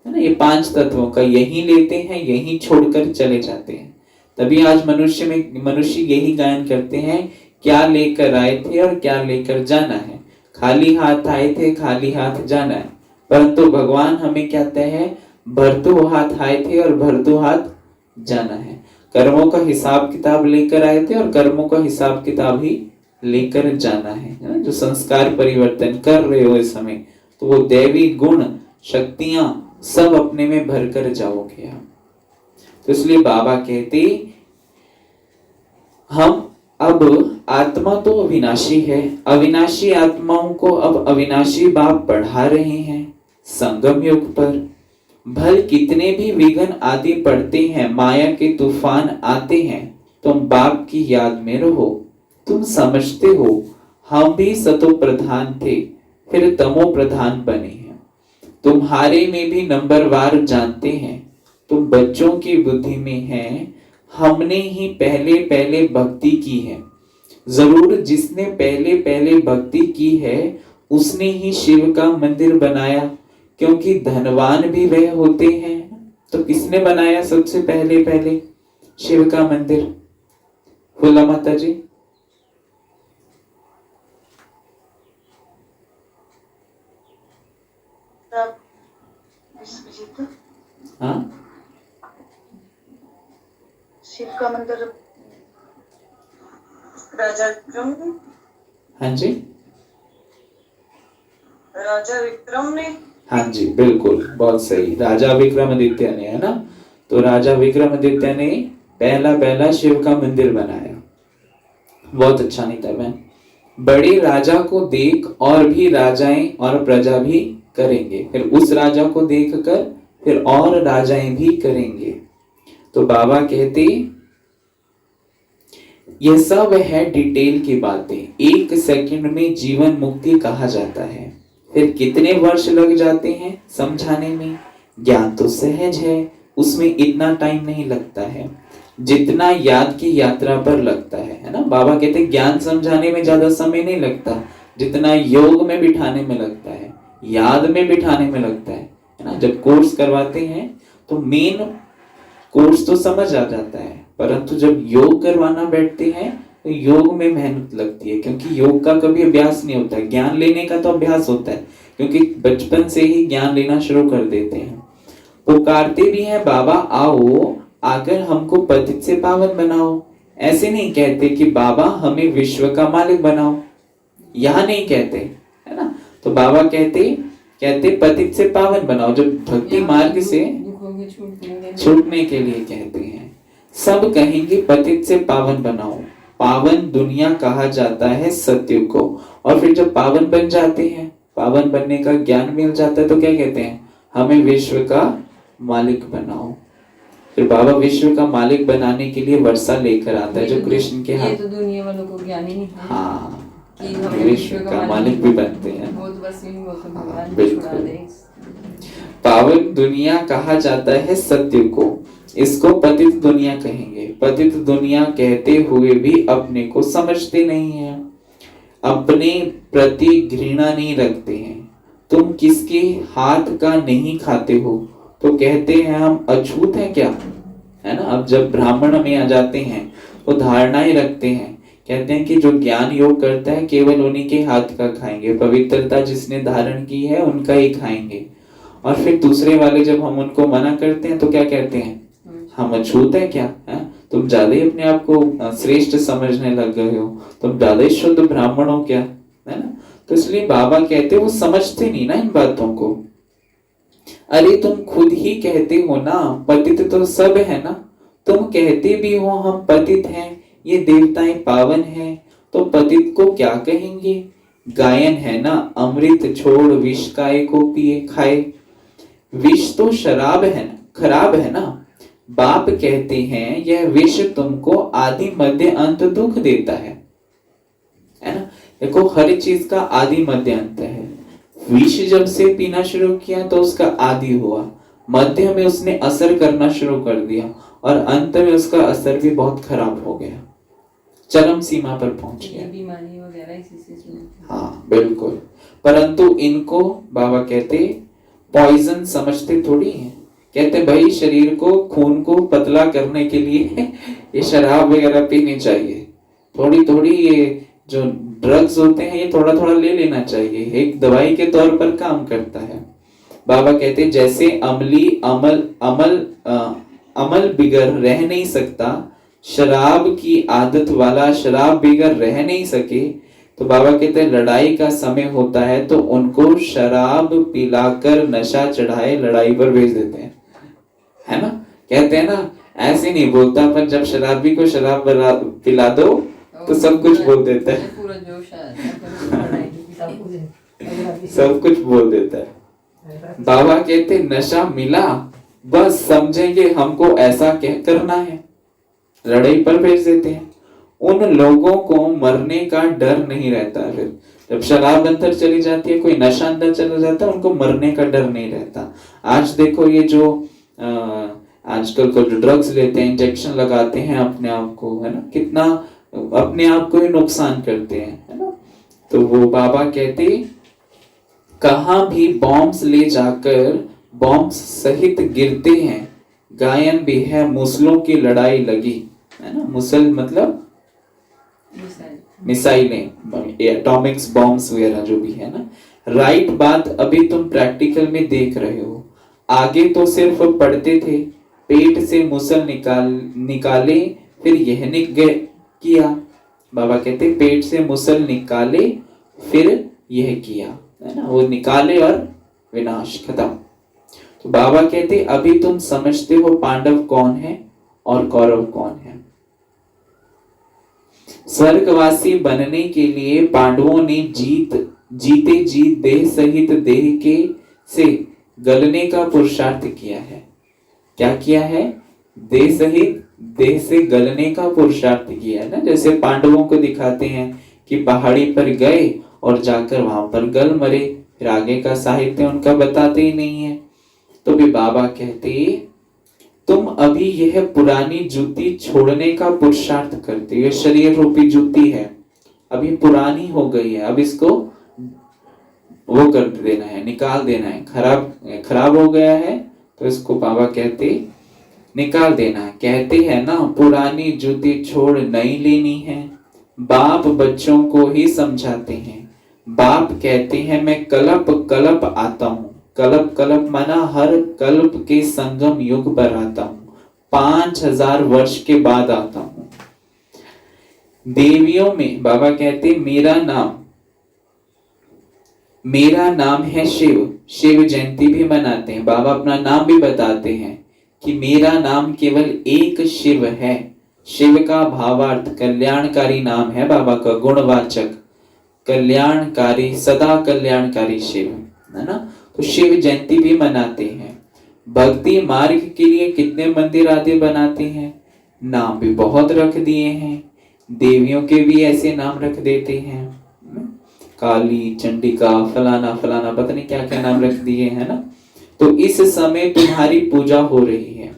ना। ये 5 तत्वों का यही लेते हैं, यही छोड़कर चले जाते हैं। तभी आज मनुष्य यही गायन करते हैं, क्या लेकर आए थे और क्या लेकर जाना है। खाली हाथ आए थे, खाली हाथ जाना है। परंतु भगवान हमें कहते हैं भरतू हाथ आए थे और भरतू हाथ जाना है। कर्मों का हिसाब किताब लेकर आए थे और कर्मों का हिसाब किताब ही लेकर जाना है। जो संस्कार परिवर्तन कर रहे हो इस समय, तो वो दैवी गुण शक्तियां सब अपने में भरकर जाओगे आप। तो इसलिए बाबा कहते हम अब आत्मा तो अविनाशी है, अविनाशी आत्माओं को अब अविनाशी बाप बढ़ा रहे हैं संगम युग पर। भल कितने भी विघ्न आदि पड़ते हैं, माया के तूफान आते हैं, तुम बाप की याद में रहो। तुम समझते हो हम भी सतो प्रधान थे, फिर तमो प्रधान बने हैं। तुम्हारे में भी नंबरवार जानते हैं, तुम बच्चों की बुद्धि में हैं। हमने ही पहले पहले भक्ति की है। जरूर जिसने पहले पहले भक्ति की है उसने ही शिव का मंदिर बनाया, क्योंकि धनवान भी वह होते हैं। तो किसने बनाया सबसे पहले पहले? शिव का मंदिर। बोला माता जी। हाँ, शिव का मंदिर राजा विक्रम ने। हाँ जी, राजा विक्रम ने। हाँ जी बिल्कुल, बहुत सही। राजा विक्रमादित्य ने, है ना, तो राजा विक्रमादित्य ने पहला पहला शिव का मंदिर बनाया। बहुत अच्छा नहीं था बहन। बड़े राजा को देख और भी राजाएं और प्रजा भी करेंगे, फिर उस राजा को देखकर फिर और राजाएं भी करेंगे। तो बाबा कहते यह सब है डिटेल की बातें, 1 सेकंड में जीवन मुक्ति कहा जाता है। फिर कितने वर्ष लग जाते हैं समझाने में? ज्ञान तो सहज है, उसमें इतना टाइम नहीं लगता है जितना याद की यात्रा पर लगता है ना। बाबा कहते हैं ज्ञान समझाने में ज्यादा समय नहीं लगता जितना योग में बिठाने में लगता है, याद में बिठाने में लगता है ना। जब कोर्स करवाते हैं तो मेन कोर्स तो समझ आ जाता है, परंतु जब योग करवाना बैठते हैं तो योग में मेहनत लगती है, क्योंकि योग का कभी अभ्यास नहीं होता है। ज्ञान लेने का तो अभ्यास होता है, क्योंकि बचपन से ही ज्ञान लेना शुरू कर देते हैं। पुकारते भी हैं बाबा आओ आकर हमको पतित से पावन बनाओ। ऐसे नहीं कहते कि बाबा हमें विश्व का मालिक बनाओ, यहां नहीं कहते, है ना। तो बाबा कहते पतित से पावन बनाओ, जब भक्ति मार्ग से छूटने के लिए कहते हैं। सब कहेंगे पतित से पावन बनाओ। पावन दुनिया कहा जाता है सत्य को, और फिर जब पावन बन जाते हैं, पावन बनने का ज्ञान मिल जाता है, तो क्या कहते हैं? हमें विश्व का मालिक बनाओ। फिर बाबा विश्व का मालिक बनाने के लिए वर्षा लेकर आता है, जो कृष्ण के हाथ। ये तो दुनिया वालों को ज्ञान ही नहीं है। हाँ, कि हम विश्व का मालिक भी बनते हैं। वो तो बस यही बोलते हैं, भगवान बिल्कुल। छुड़ा दे। पावन दुनिया कहा जाता है सत्य को, इसको पतित दुनिया कहेंगे। पतित दुनिया कहते हुए भी अपने को समझते नहीं है, अपने प्रति घृणा नहीं रखते हैं। तुम किसके हाथ का नहीं खाते हो तो कहते हैं हम अछूत हैं क्या, है ना। अब जब ब्राह्मण में आ जाते हैं वो धारणाएं रखते हैं, कहते हैं कि जो ज्ञान योग करता है केवल उन्हीं के हाथ का खाएंगे, पवित्रता जिसने धारण की है उनका ही खाएंगे। और फिर दूसरे वाले जब हम उनको मना करते हैं तो क्या कहते हैं? हम अछूत है क्या, है? तुम ज्यादा ही अपने आप को श्रेष्ठ समझने लग गए हो, तुम ज्यादा ही शुद्ध ब्राह्मण हो क्या, है ना। तो इसलिए बाबा कहते वो समझते नहीं ना इन बातों को। अरे तुम खुद ही कहते हो ना पतित तो सब है ना, तुम कहते भी हो हम पतित हैं, ये देवताएं पावन हैं, तो पतित को क्या कहेंगे? गायन है ना, अमृत छोड़ विष काय को पिए खाए। विष तो शराब है ना, खराब है ना। बाप कहते हैं यह विष तुमको आदि मध्य अंत दुख देता है ना। देखो हर चीज का आदि मध्य अंत है। विष जब से पीना शुरू किया तो उसका आदि हुआ, मध्य में उसने असर करना शुरू कर दिया, और अंत में उसका असर भी बहुत खराब हो गया, चरम सीमा पर पहुंच गया। बीमारी वगैरह इसी से। हाँ बिल्कुल। परंतु इनको बाबा कहते पॉइजन समझते थोड़ी हैं। कहते भाई शरीर को, खून को पतला करने के लिए ये शराब वगैरह पीनी चाहिए, थोड़ी थोड़ी ये जो ड्रग्स होते हैं ये थोड़ा थोड़ा ले लेना चाहिए, एक दवाई के तौर पर काम करता है। बाबा कहते जैसे अमल बिगर रह नहीं सकता, शराब की आदत वाला शराब बिगर रह नहीं सके, तो बाबा कहते हैं लड़ाई का समय होता है तो उनको शराब पिलाकर नशा चढ़ाए लड़ाई पर भेज देते हैं, है ना। कहते हैं ना ऐसे नहीं बोलता, पर जब शराबी को शराब पिला दो तो सब कुछ बोल देता है, पूरा जोश आ सब कुछ बोल देता है। बाबा कहते नशा मिला बस समझेंगे हमको ऐसा क्या करना है, लड़ाई पर भेज देते हैं। उन लोगों को मरने का डर नहीं रहता है। फिर जब शराब अंदर चली जाती है, कोई नशा अंदर चला जाता है, उनको मरने का डर नहीं रहता। आज देखो ये जो आजकल को जो ड्रग्स लेते हैं, इंजेक्शन लगाते हैं अपने आप को, है ना, कितना अपने आप को ही नुकसान करते हैं, है ना। तो वो बाबा कहते कहाँ भी बॉम्ब्स ले जाकर बॉम्ब्स सहित गिरते हैं। गायन भी है मुसलों की लड़ाई लगी, है ना। मुसल मतलब मिसाइलें, एटॉमिक्स बॉम्ब्स वगैरह जो भी है ना। राइट बात अभी तुम प्रैक्टिकल में देख रहे हो, आगे तो सिर्फ पढ़ते थे, पेट से मुसल निकाले फिर यह किया। बाबा कहते पेट से मुसल निकाले फिर यह किया, है ना। वो निकाले और विनाश खत्म। तो बाबा कहते अभी तुम समझते हो पांडव कौन है और कौरव कौन है। स्वर्गवासी बनने के लिए पांडवों ने जीते जी देह सहित देह के से गलने का पुरुषार्थ किया है। क्या किया है? देह सहित देह से गलने का पुरुषार्थ किया है ना। जैसे पांडवों को दिखाते हैं कि पहाड़ी पर गए और जाकर वहां पर गल मरे, फिर आगे का साहित्य उनका बताते ही नहीं है। तो भी बाबा कहते तुम अभी यह पुरानी जूती छोड़ने का पुरुषार्थ करते हो। ये शरीर रूपी जूती है, अभी पुरानी हो गई है, अब इसको वो कर देना है, निकाल देना है। खराब हो गया है तो इसको बाबा कहते निकाल देना है। कहते हैं ना पुरानी जूती छोड़ नई लेनी है। बाप बच्चों को ही समझाते हैं। बाप कहते हैं मैं कलप आता हूँ। कलप माना हर कल्प के संगम युग पर आता हूँ, 5000 वर्ष के बाद आता हूँ। देवियों में बाबा कहते मेरा नाम है शिव। शिव जयंती भी मनाते हैं। बाबा अपना नाम भी बताते हैं कि मेरा नाम केवल एक शिव है। शिव का भावार्थ कल्याणकारी नाम है बाबा का, गुणवाचक कल्याणकारी, सदा कल्याणकारी शिव है ना। तो शिव जयंती भी मनाते हैं। भक्ति मार्ग के लिए कितने मंदिर आदि बनाते हैं, नाम भी बहुत रख दिए हैं। देवियों के भी ऐसे नाम रख देते हैं, काली, चंडिका, फलाना फलाना, पता नहीं क्या क्या नाम रख दिए हैं ना। तो इस समय तुम्हारी पूजा हो रही है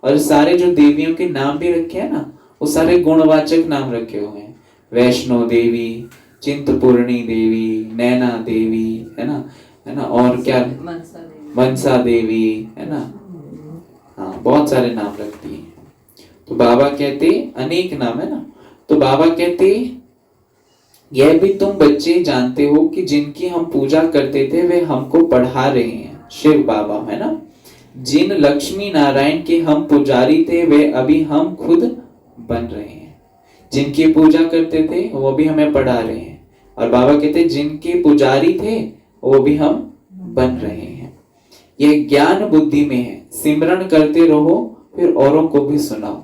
और सारे जो देवियों के नाम भी रखे हैं ना, वो सारे गुणवाचक नाम रखे हुए हैं। वैष्णो देवी, चिंतपूर्णी देवी, नैना देवी है ना, और क्या मनसा देवी है ना। हाँ, बहुत सारे नाम रख दिए हैं। तो बाबा कहते अनेक नाम है ना। तो बाबा कहते यह भी तुम बच्चे जानते हो कि जिनकी हम पूजा करते थे वे हमको पढ़ा रहे हैं। शिव बाबा है ना। जिन लक्ष्मी नारायण के हम पुजारी थे वे अभी हम खुद बन रहे हैं। जिनकी पूजा करते थे वो भी हमें पढ़ा रहे हैं। और बाबा कहते जिनके पुजारी थे वो भी हम बन रहे हैं। यह ज्ञान बुद्धि में है। सिमरन करते रहो फिर औरों को भी सुनाओ।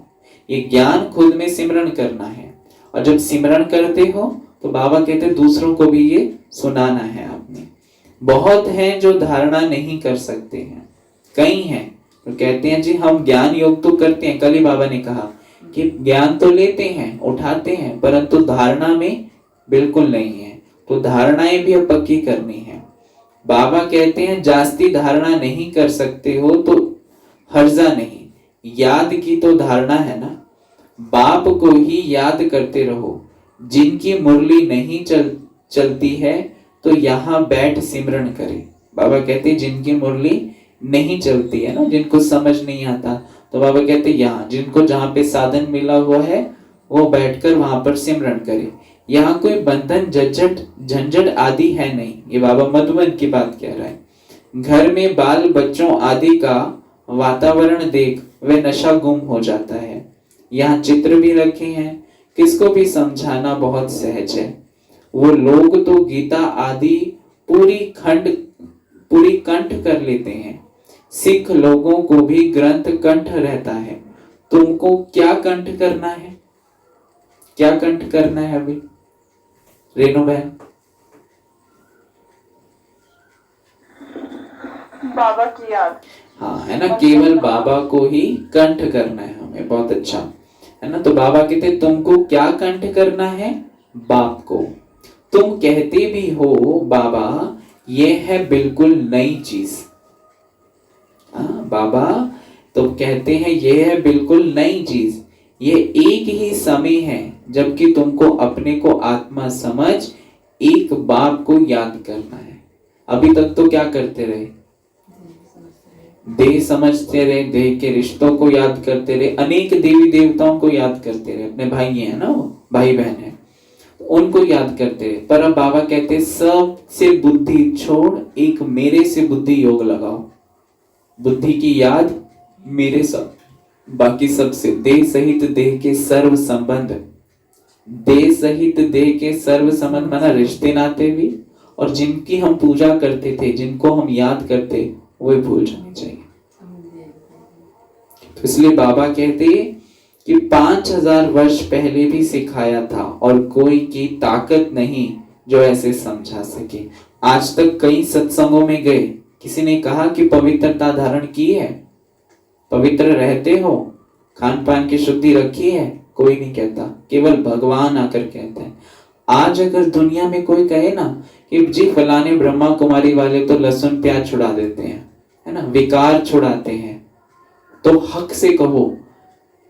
ये ज्ञान खुद में सिमरन करना है। और जब सिमरन करते हो तो बाबा कहते दूसरों को भी ये सुनाना है आपने। बहुत हैं जो धारणा नहीं कर सकते हैं, कई हैं तो कहते हैं जी हम ज्ञान योग तो करते हैं। कल ही बाबा ने कहा कि ज्ञान तो लेते हैं, उठाते हैं, परंतु धारणा में बिल्कुल नहीं है। तो धारणाएं भी अब पक्की करनी है। बाबा कहते हैं जास्ती धारणा नहीं कर सकते हो तो हर्जा नहीं, याद की तो धारणा है ना। बाप को ही याद करते रहो। जिनकी मुरली नहीं चलती है तो यहाँ बैठ सिमरन करे। बाबा कहते जिनकी मुरली नहीं चलती है ना, जिनको समझ नहीं आता, तो बाबा कहते यहाँ जिनको जहाँ पे साधन मिला हुआ है वो बैठकर वहां पर सिमरन करे। यहाँ कोई बंधन झंझट आदि है नहीं। ये बाबा मधुबन की बात कह रहा है। घर में बाल बच्चों आदि का वातावरण देख वे नशा गुम हो जाता है। यहाँ चित्र भी रखे हैं, किसको भी समझाना बहुत सहज है। वो लोग तो गीता आदि पूरी कंठ कर लेते हैं। सिख लोगों को भी ग्रंथ कंठ रहता है। तुमको क्या कंठ करना है? क्या कंठ करना है अभी रेणु बहन? बाबा की याद। हाँ है ना, केवल बाबा को ही कंठ करना है हमें। बहुत अच्छा है ना। तो बाबा कहते तुमको क्या कंठ करना है? बाप को। तुम कहते भी हो बाबा ये है बिल्कुल नई चीज। बाबा तो कहते हैं ये है बिल्कुल नई चीज। ये एक ही समय है जबकि तुमको अपने को आत्मा समझ एक बाप को याद करना है। अभी तक तो क्या करते रहे? देह समझते रहे, देह के रिश्तों को याद करते रहे, अनेक देवी देवताओं को याद करते रहे। अपने भाई है ना, वो भाई बहन है, उनको याद करते रहे। पर अब बाबा कहते सब से बुद्धि छोड़ एक मेरे से बुद्धि योग लगाओ। बुद्धि की याद मेरे सब, बाकी सबसे देह सहित देह के सर्व संबंध, देह सहित देह के सर्व संबंध माना रिश्ते नाते भी और जिनकी हम पूजा करते थे, जिनको हम याद करते, वो भूल जाने चाहिए। तो इसलिए बाबा कहते कि 5000 वर्ष पहले भी सिखाया था और कोई की ताकत नहीं जो ऐसे समझा सके। आज तक कई सत्संगों में गए, किसी ने कहा कि पवित्रता धारण की है, पवित्र रहते हो, खान पान की शुद्धि रखी है? कोई नहीं कहता, केवल भगवान आकर कहते हैं। आज अगर दुनिया में कोई कहे ना कि जी फलाने ब्रह्मा कुमारी वाले तो लहसुन प्याज छुड़ा देते हैं, है ना, विकार छुड़ाते हैं, तो हक से कहो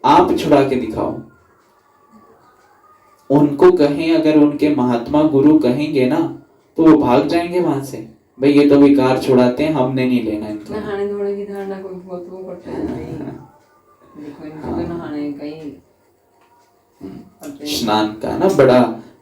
आप छुड़ा के दिखाओ। उनको कहें, अगर उनके महात्मा गुरु कहेंगे ना तो वो भाग जाएंगे वहां से, भाई ये तो विकार छुड़ाते हैं, हमने नहीं लेना इनका। नहाने धोने की धारणा कोई बहुत वो करते हैं नहीं। देखो इनको तो नहाने कहीं स्नान का ना बड़ा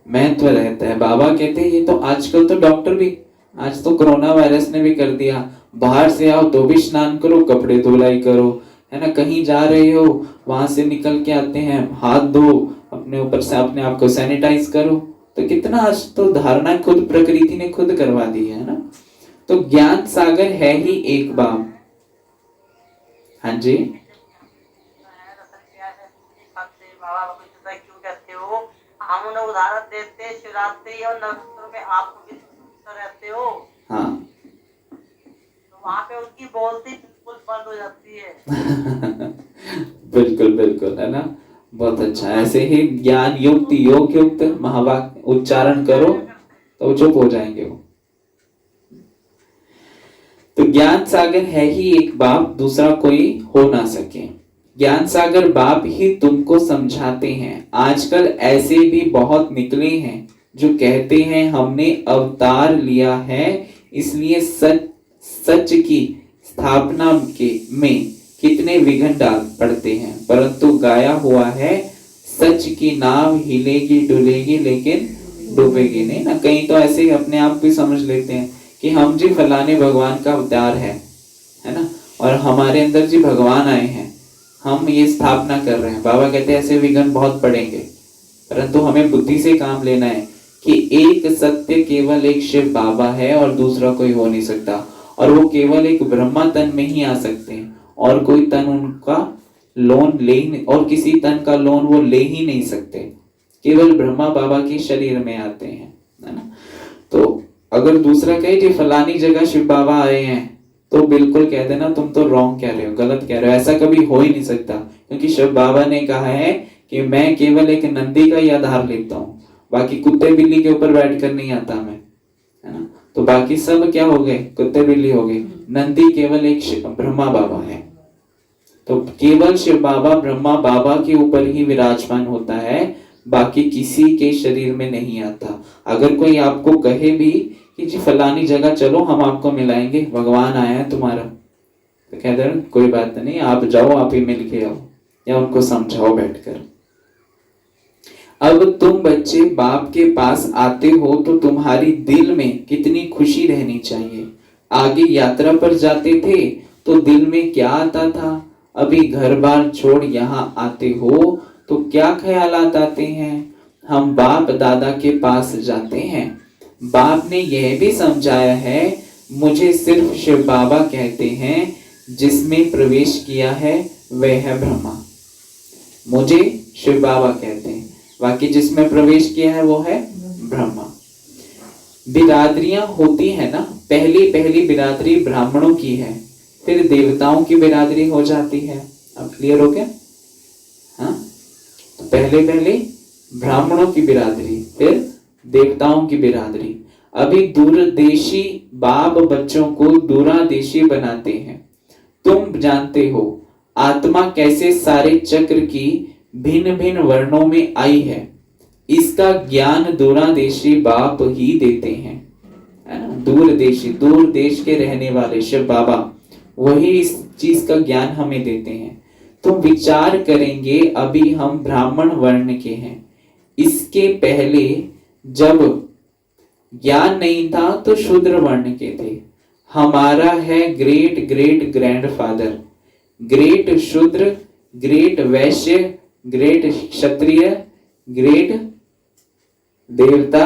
महत्व रहता है। बाबा कहते हैं ये तो आजकल तो डॉक्टर भी, आज तो कोरोना वायरस ने भी कर दिया, बाहर से आओ तो भी स्नान करो, कपड़े धुलाई करो, है ना, कहीं जा रहे हो वहां से निकल के आते हैं हाथ धो, अपने ऊपर से अपने आप को सैनिटाइज करो। तो कितना आज तो धारणा खुद प्रकृति ने खुद करवा दी है ना। तो ज्ञान सागर है ही एक बाप। हाँ जी, बाबा पवित्रता क्यों कहते हो? हम उन्हें उदाहरण देते शिवरात्रि और नवरात्रों में आप पवित्र रहते हो, हाँ तो वहां पे उनकी बोलती बिल्कुल बंद हो जाती है। बिल्कुल बिल्कुल, है ना, बहुत अच्छा। ऐसे ही ज्ञान युक्त योग युक्त महावाक्य उच्चारण करो तो चुप हो जाएंगे वो। तो ज्ञान सागर है ही एक बाप, दूसरा कोई हो ना सके। ज्ञान सागर बाप ही तुमको समझाते हैं। आजकल ऐसे भी बहुत निकले हैं जो कहते हैं हमने अवतार लिया है, इसलिए सच की स्थापना में कितने विघ्न डाल पड़ते हैं, परंतु गाया हुआ है सच की नाव हिलेगी डुलेगी लेकिन डूबेगी नहीं ना। कहीं तो ऐसे ही अपने आप भी समझ लेते हैं कि हम जी फलाने भगवान का अवतार है ना, और हमारे अंदर जी भगवान आए हैं, हम ये स्थापना कर रहे हैं। बाबा कहते हैं ऐसे विघ्न बहुत पड़ेंगे, परंतु हमें बुद्धि से काम लेना है कि एक सत्य केवल एक शिव बाबा है और दूसरा कोई हो नहीं सकता, और वो केवल एक ब्रह्मा तन में ही आ सकते हैं, और कोई तन उनका लोन ले ही नहीं, और किसी तन का लोन वो ले ही नहीं सकते, केवल ब्रह्मा बाबा के शरीर में आते हैं, है ना। तो अगर दूसरा कहे कि फलानी जगह शिव बाबा आए हैं, तो बिल्कुल कह देना तुम तो रॉन्ग कह रहे हो, गलत कह रहे हो, ऐसा कभी हो ही नहीं सकता, क्योंकि शिव बाबा ने कहा है कि मैं केवल एक नंदी का ही आधार लेता हूँ, बाकी कुत्ते बिल्ली के ऊपर बैठ कर नहीं आता मैं, है ना। तो बाकी सब क्या हो गए, कुत्ते बिल्ली हो गए, नंदी केवल एक ब्रह्मा बाबा है। तो केवल शिव बाबा ब्रह्मा बाबा के ऊपर ही विराजमान होता है, बाकी किसी के शरीर में नहीं आता। अगर कोई आपको कहे भी कि जी फलानी जगह चलो हम आपको मिलाएंगे, भगवान आया है तुम्हारा, तो कहते हैं कोई बात नहीं, आप जाओ, आप ही मिल के आओ, या उनको समझाओ बैठकर। अब तुम बच्चे बाप के पास आते हो तो तुम्हारी दिल में कितनी खुशी रहनी चाहिए। आगे यात्रा पर जाते थे तो दिल में क्या आता था, अभी घर बार छोड़ यहाँ आते हो तो क्या ख्यालात आते हैं। हम बाप दादा के पास जाते हैं, बाप ने यह भी समझाया है मुझे सिर्फ शिव बाबा कहते हैं, जिसमें प्रवेश किया है वह है ब्रह्मा। मुझे शिव बाबा कहते हैं, बाकी जिसमें प्रवेश किया है वो है ब्रह्मा। बिरादरियां होती है ना, पहली बिरादरी ब्राह्मणों की है, फिर देवताओं की बिरादरी हो जाती है। अब क्लियर हो गया? हाँ, तो पहले ब्राह्मणों की बिरादरी, फिर देवताओं की बिरादरी। अभी दूरदेशी बाप बच्चों को दूरादेशी बनाते हैं। तुम जानते हो आत्मा कैसे सारे चक्र की भिन्न भिन्न वर्णों में आई है, इसका ज्ञान दूरादेशी बाप ही देते हैं, है ना। दूरदेशी, दूर देश के रहने वाले शिव बाबा वही इस चीज का ज्ञान हमें देते हैं। तो विचार करेंगे, अभी हम ब्राह्मण वर्ण के हैं, इसके पहले जब ज्ञान नहीं था तो शूद्र वर्ण के थे। हमारा है ग्रेट ग्रेट ग्रैंडफादर, ग्रेट शूद्र, ग्रेट वैश्य, ग्रेट क्षत्रिय, ग्रेट देवता,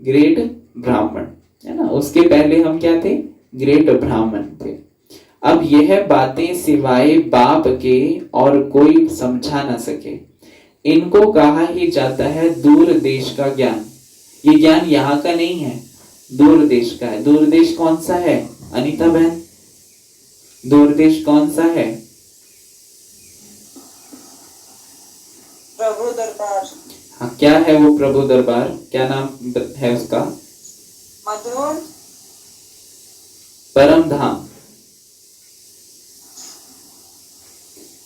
ग्रेट ब्राह्मण। है ना। उसके पहले हम क्या थे, ग्रेट ब्राह्मण थे। अब यह बातें सिवाय बाप के और कोई समझा ना सके। इनको कहा ही जाता है दूर देश का ज्ञान। ये ज्ञान यहाँ का नहीं है, दूर देश का है। दूर देश कौन सा है अनीता बहन, दूर देश कौन सा है? प्रभु दरबार। हाँ, क्या है वो प्रभु दरबार, क्या नाम है उसका? मधुर परम धाम।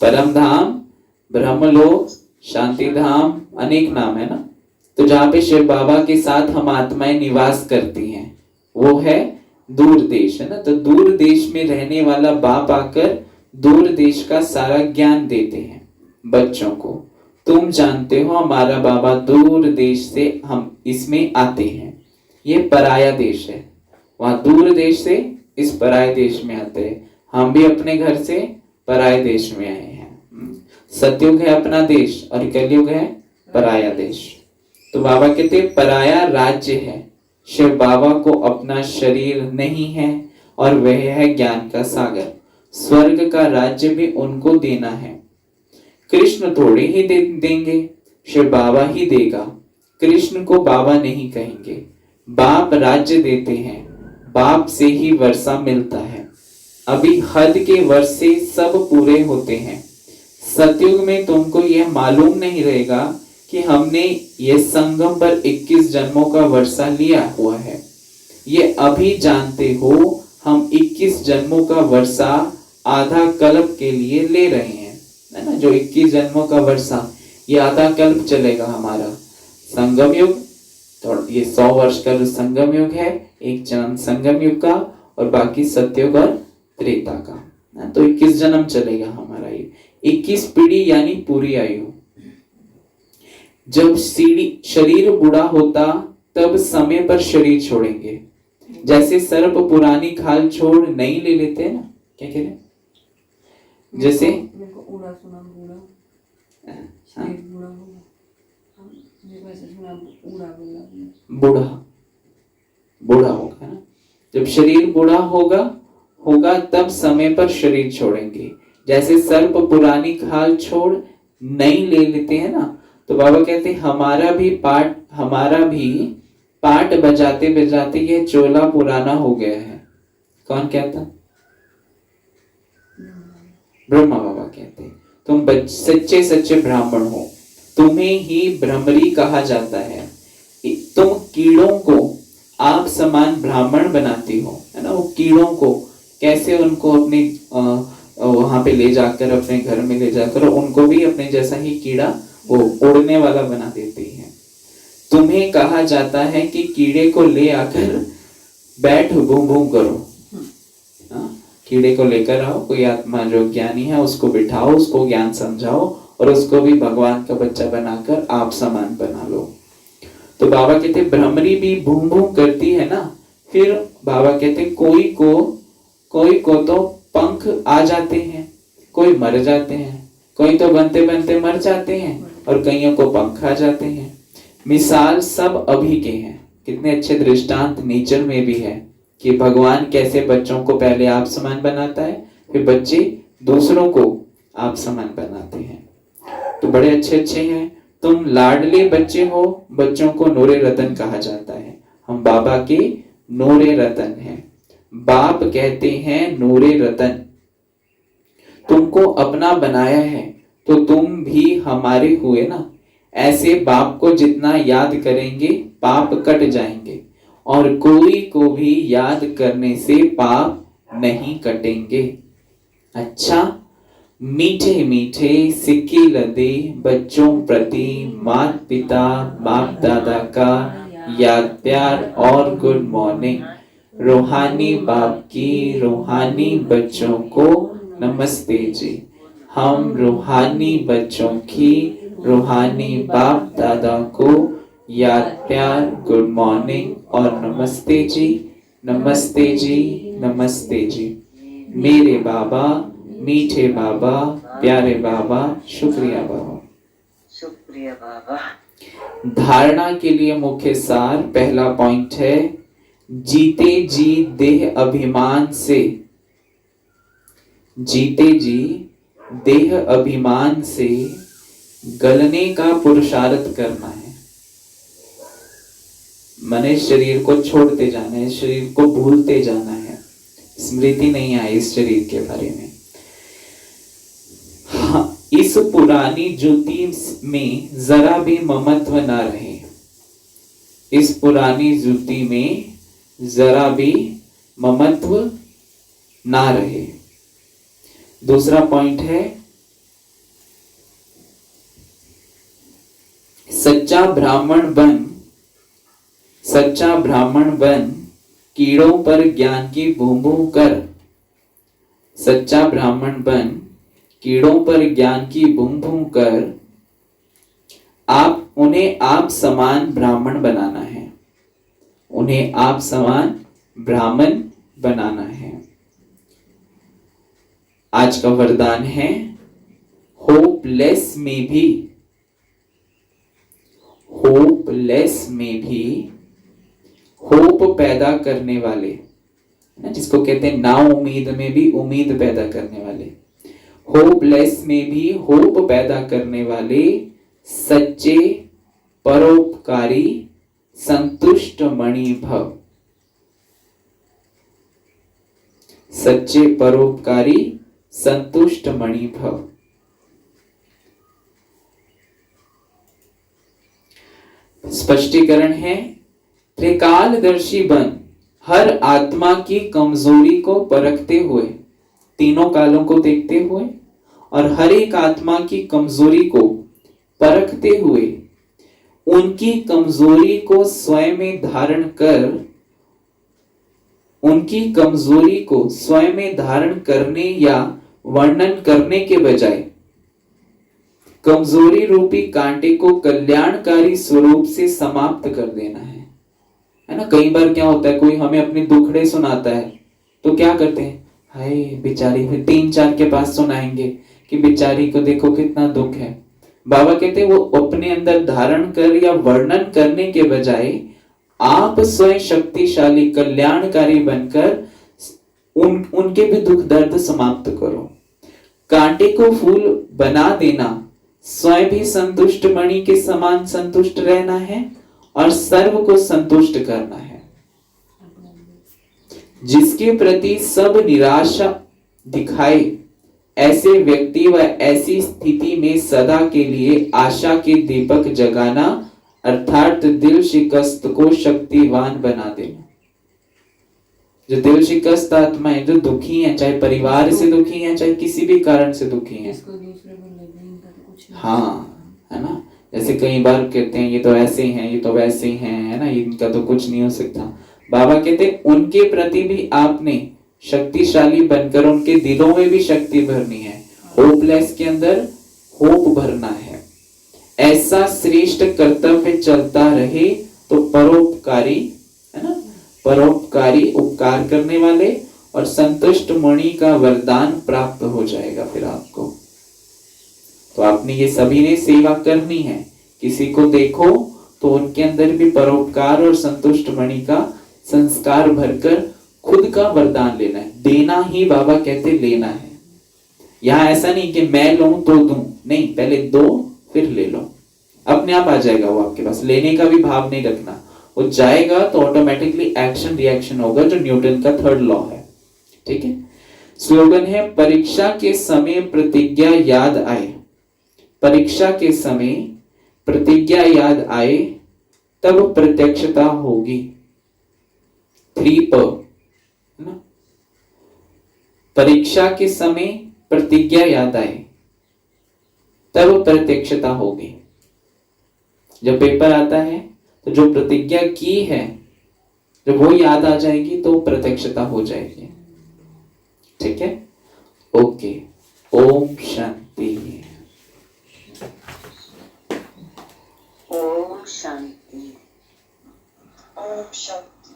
परम धाम, ब्रह्मलोक, शांति धाम, अनेक नाम है ना। तो जहाँ पे शिव बाबा के साथ हम आत्माएं निवास करती हैं वो है दूर देश, है ना। तो दूर देश में रहने वाला बाप आकर दूर देश का सारा ज्ञान देते हैं बच्चों को। तुम जानते हो हमारा बाबा दूर देश से हम इसमें आते हैं, ये पराया देश है। वहां दूर देश से इस पराये देश में आते हैं। हम भी अपने घर से पराये देश में आए हैं। सतयुग है अपना देश और कलयुग है पराया देश। तो बाबा कहते पराया राज्य है। शिव बाबा को अपना शरीर नहीं है और वह है ज्ञान का सागर। स्वर्ग का राज्य भी उनको देना है। कृष्ण थोड़े ही देंगे, शिव बाबा ही देगा। कृष्ण को बाबा नहीं कहेंगे। बाप राज्य देते हैं, बाप से ही वर्षा मिलता है। अभी हद के वर्षे सब पूरे होते हैं। सतयुग में तुमको यह मालूम नहीं रहेगा कि हमने ये संगम पर 21 जन्मों का वर्षा लिया हुआ है। ये अभी जानते हो हम 21 जन्मों का वर्षा आधा कल्प के लिए ले रहे हैं, है ना। जो 21 जन्मों का वर्षा ये आधा कल्प चलेगा हमारा संगम युग। तो ये 100 वर्ष का जो संगम युग है, एक जन्म संगम युग का और बाकी सतयुग और त्रेता का। तो 21 जन्म चलेगा हमारा ये 21 पीढ़ी यानी पूरी आयु। जब शरीर बूढ़ा होता तब समय पर शरीर छोड़ेंगे। जैसे सर्प पुरानी खाल छोड़ नहीं ले लेते हैं ना, क्या कह रहे हैं? जैसे मेरे को उड़ा सुना बूढ़ा, शरीर बूढ़ा होगा, मेरे को ऐसे सुना उड़ा बूढ़ा बूढ़ा होगा ना। जब शरीर बूढ़ा होगा तब समय पर शरीर छोड़ेंगे। जैसे सर्प पुरानी खाल छोड़ नहीं ले लेते हैं ना। तो बाबा कहते हमारा भी पाठ बजाते बजाते ये चोला पुराना हो गया है। कौन कहता? ब्रह्मा बाबा कहते तुम सच्चे सच्चे ब्राह्मण हो, तुम्हें ही भ्रमरी कहा जाता है। तुम कीड़ों को आप समान ब्राह्मण बनाती हो, है ना। वो कीड़ों को कैसे उनको अपने वहां पे ले जाकर अपने घर में ले जाकर उनको भी अपने जैसा ही कीड़ा वो उड़ने वाला बना देती है। तुम्हें कहा जाता है कि कीड़े को ले आकर बैठ भूं भूं करो। कीड़े को लेकर आओ, कोई आत्मा जो ज्ञानी है उसको बिठाओ, उसको ज्ञान समझाओ और उसको भी भगवान का बच्चा बनाकर आप समान बना लो। तो बाबा कहते भ्रमरी भी भूं भूं करती है ना। फिर बाबा कहते कोई को तो पंख आ जाते हैं, कोई मर जाते हैं, कोई तो बनते बनते मर जाते हैं और कईयों को पंख आ जाते हैं। मिसाल सब अभी के हैं। कितने अच्छे दृष्टांत नेचर में भी है कि भगवान कैसे बच्चों को पहले आप समान बनाता है, फिर बच्चे दूसरों को आप समान बनाते हैं। तो बड़े अच्छे अच्छे हैं। तुम लाडले बच्चे हो, बच्चों को नूरे रतन कहा जाता है। हम बाबा के नूरे रतन हैं। बाप कहते हैं नूरे रतन। तुमको अपना बनाया है तो तुम भी हमारे हुए ना। ऐसे बाप को जितना याद करेंगे पाप कट जाएंगे और कोई को भी याद करने से पाप नहीं कटेंगे। अच्छा, मीठे मीठे सिक्के लदे बच्चों प्रति माता पिता बाप दादा का याद प्यार और गुड मॉर्निंग। रूहानी बाप की रूहानी बच्चों को नमस्ते जी। हम रूहानी बच्चों की रूहानी बाप दादा को याद प्यार गुड मॉर्निंग और नमस्ते जी, नमस्ते जी, नमस्ते जी। मेरे बाबा, मीठे बाबा, प्यारे बाबा, शुक्रिया बाबा। शुक्रिया बाबा। धारणा के लिए मुख्य सार पहला पॉइंट है जीते जी देह अभिमान से, जीते जी देह अभिमान से गलने का पुरुषार्थ करना है। मने शरीर को छोड़ते जाना है, शरीर को भूलते जाना है, स्मृति नहीं आए इस शरीर के बारे में। हाँ, इस पुरानी ज्योति में जरा भी ममत्व ना रहे, इस पुरानी ज्योति में जरा भी ममत्व ना रहे। दूसरा पॉइंट है, सच्चा ब्राह्मण बन, सच्चा ब्राह्मण बन कीड़ों पर ज्ञान की बूं बूं कर, सच्चा ब्राह्मण बन कीड़ों पर ज्ञान की बूं बूं कर, आप उन्हें आप समान ब्राह्मण बनाना है, उन्हें आप समान ब्राह्मण बनाना है। आज का वरदान है, होपलेस में भी, होपलेस में भी होप पैदा करने वाले, ना जिसको कहते हैं ना उम्मीद में भी उम्मीद पैदा करने वाले, होपलेस में भी होप पैदा करने वाले सच्चे परोपकारी संतुष्ट मणि भव, सच्चे परोपकारी संतुष्ट मणि भव। स्पष्टीकरण है, त्रिकालदर्शी बन हर आत्मा की कमजोरी को परखते हुए, तीनों कालों को देखते हुए और हर एक आत्मा की कमजोरी को परखते हुए उनकी कमजोरी को स्वयं में धारण कर, उनकी कमजोरी को स्वयं में धारण करने या वर्णन करने के बजाय कमजोरी रूपी कांटे को कल्याणकारी स्वरूप से समाप्त कर देना है ना। कई बार क्या होता है, कोई हमें अपने दुखड़े सुनाता है तो क्या करते हैं, हाय बेचारी, फिर 3-4 के पास सुनाएंगे कि बेचारी को देखो कितना दुख है। बाबा कहते हैं वो अपने अंदर धारण कर या वर्णन करने के बजाय आप स्वयं शक्तिशाली कल्याणकारी बनकर उनके भी दुख दर्द समाप्त करो। कांटे को फूल बना देना, स्वयं भी संतुष्ट मणि के समान संतुष्ट रहना है और सर्व को संतुष्ट करना है। जिसके प्रति सब निराशा दिखाए ऐसे व्यक्ति व ऐसी स्थिति में सदा के लिए आशा के दीपक जगाना, अर्थात दिल शिकस्त को शक्तिवान बना देना। जो दिल शिकस्त आत्माएं जो दुखी हैं, चाहे परिवार से दुखी हैं, चाहे किसी भी कारण से दुखी हैं, हाँ है ना, जैसे कई बार कहते हैं ये तो ऐसे हैं, ये तो वैसे हैं, है ना, इनका तो कुछ नहीं हो सकता। बाबा कहते हैं उनके प्रति भी आपने शक्तिशाली बनकर उनके दिलों में भी शक्ति भरनी है, होपलेस के अंदर होप भरना है। ऐसा श्रेष्ठ कर्तव्य चलता रहे तो परोपकारी, है ना, परोपकारी उपकार करने वाले और संतुष्ट मणि का वरदान प्राप्त हो जाएगा फिर आपको। तो आपने ये सभी ने सेवा करनी है, किसी को देखो तो उनके अंदर भी परोपकार और संतुष्ट मणि का संस्कार भरकर खुद का वरदान लेना है। देना ही बाबा कहते लेना है। यहाँ ऐसा नहीं कि मैं लूं तो दूं, नहीं, पहले दो फिर ले लो, अपने आप आ जाएगा वो आपके पास। लेने का भी भाव नहीं रखना, वो जाएगा तो ऑटोमेटिकली एक्शन रिएक्शन होगा, जो न्यूटन का 3rd लॉ है। ठीक है। स्लोगन है, परीक्षा के समय प्रतिज्ञा याद आए, परीक्षा के समय प्रतिज्ञा याद आए तब प्रत्यक्षता होगी। 3 प, है ना, परीक्षा के समय प्रतिज्ञा याद आए तब प्रत्यक्षता होगी। जब पेपर आता है तो जो प्रतिज्ञा की है जब वो याद आ जाएगी तो प्रत्यक्षता हो जाएगी। ठीक है, ओके, ओम शांति। ओम शांति। ओम शांति।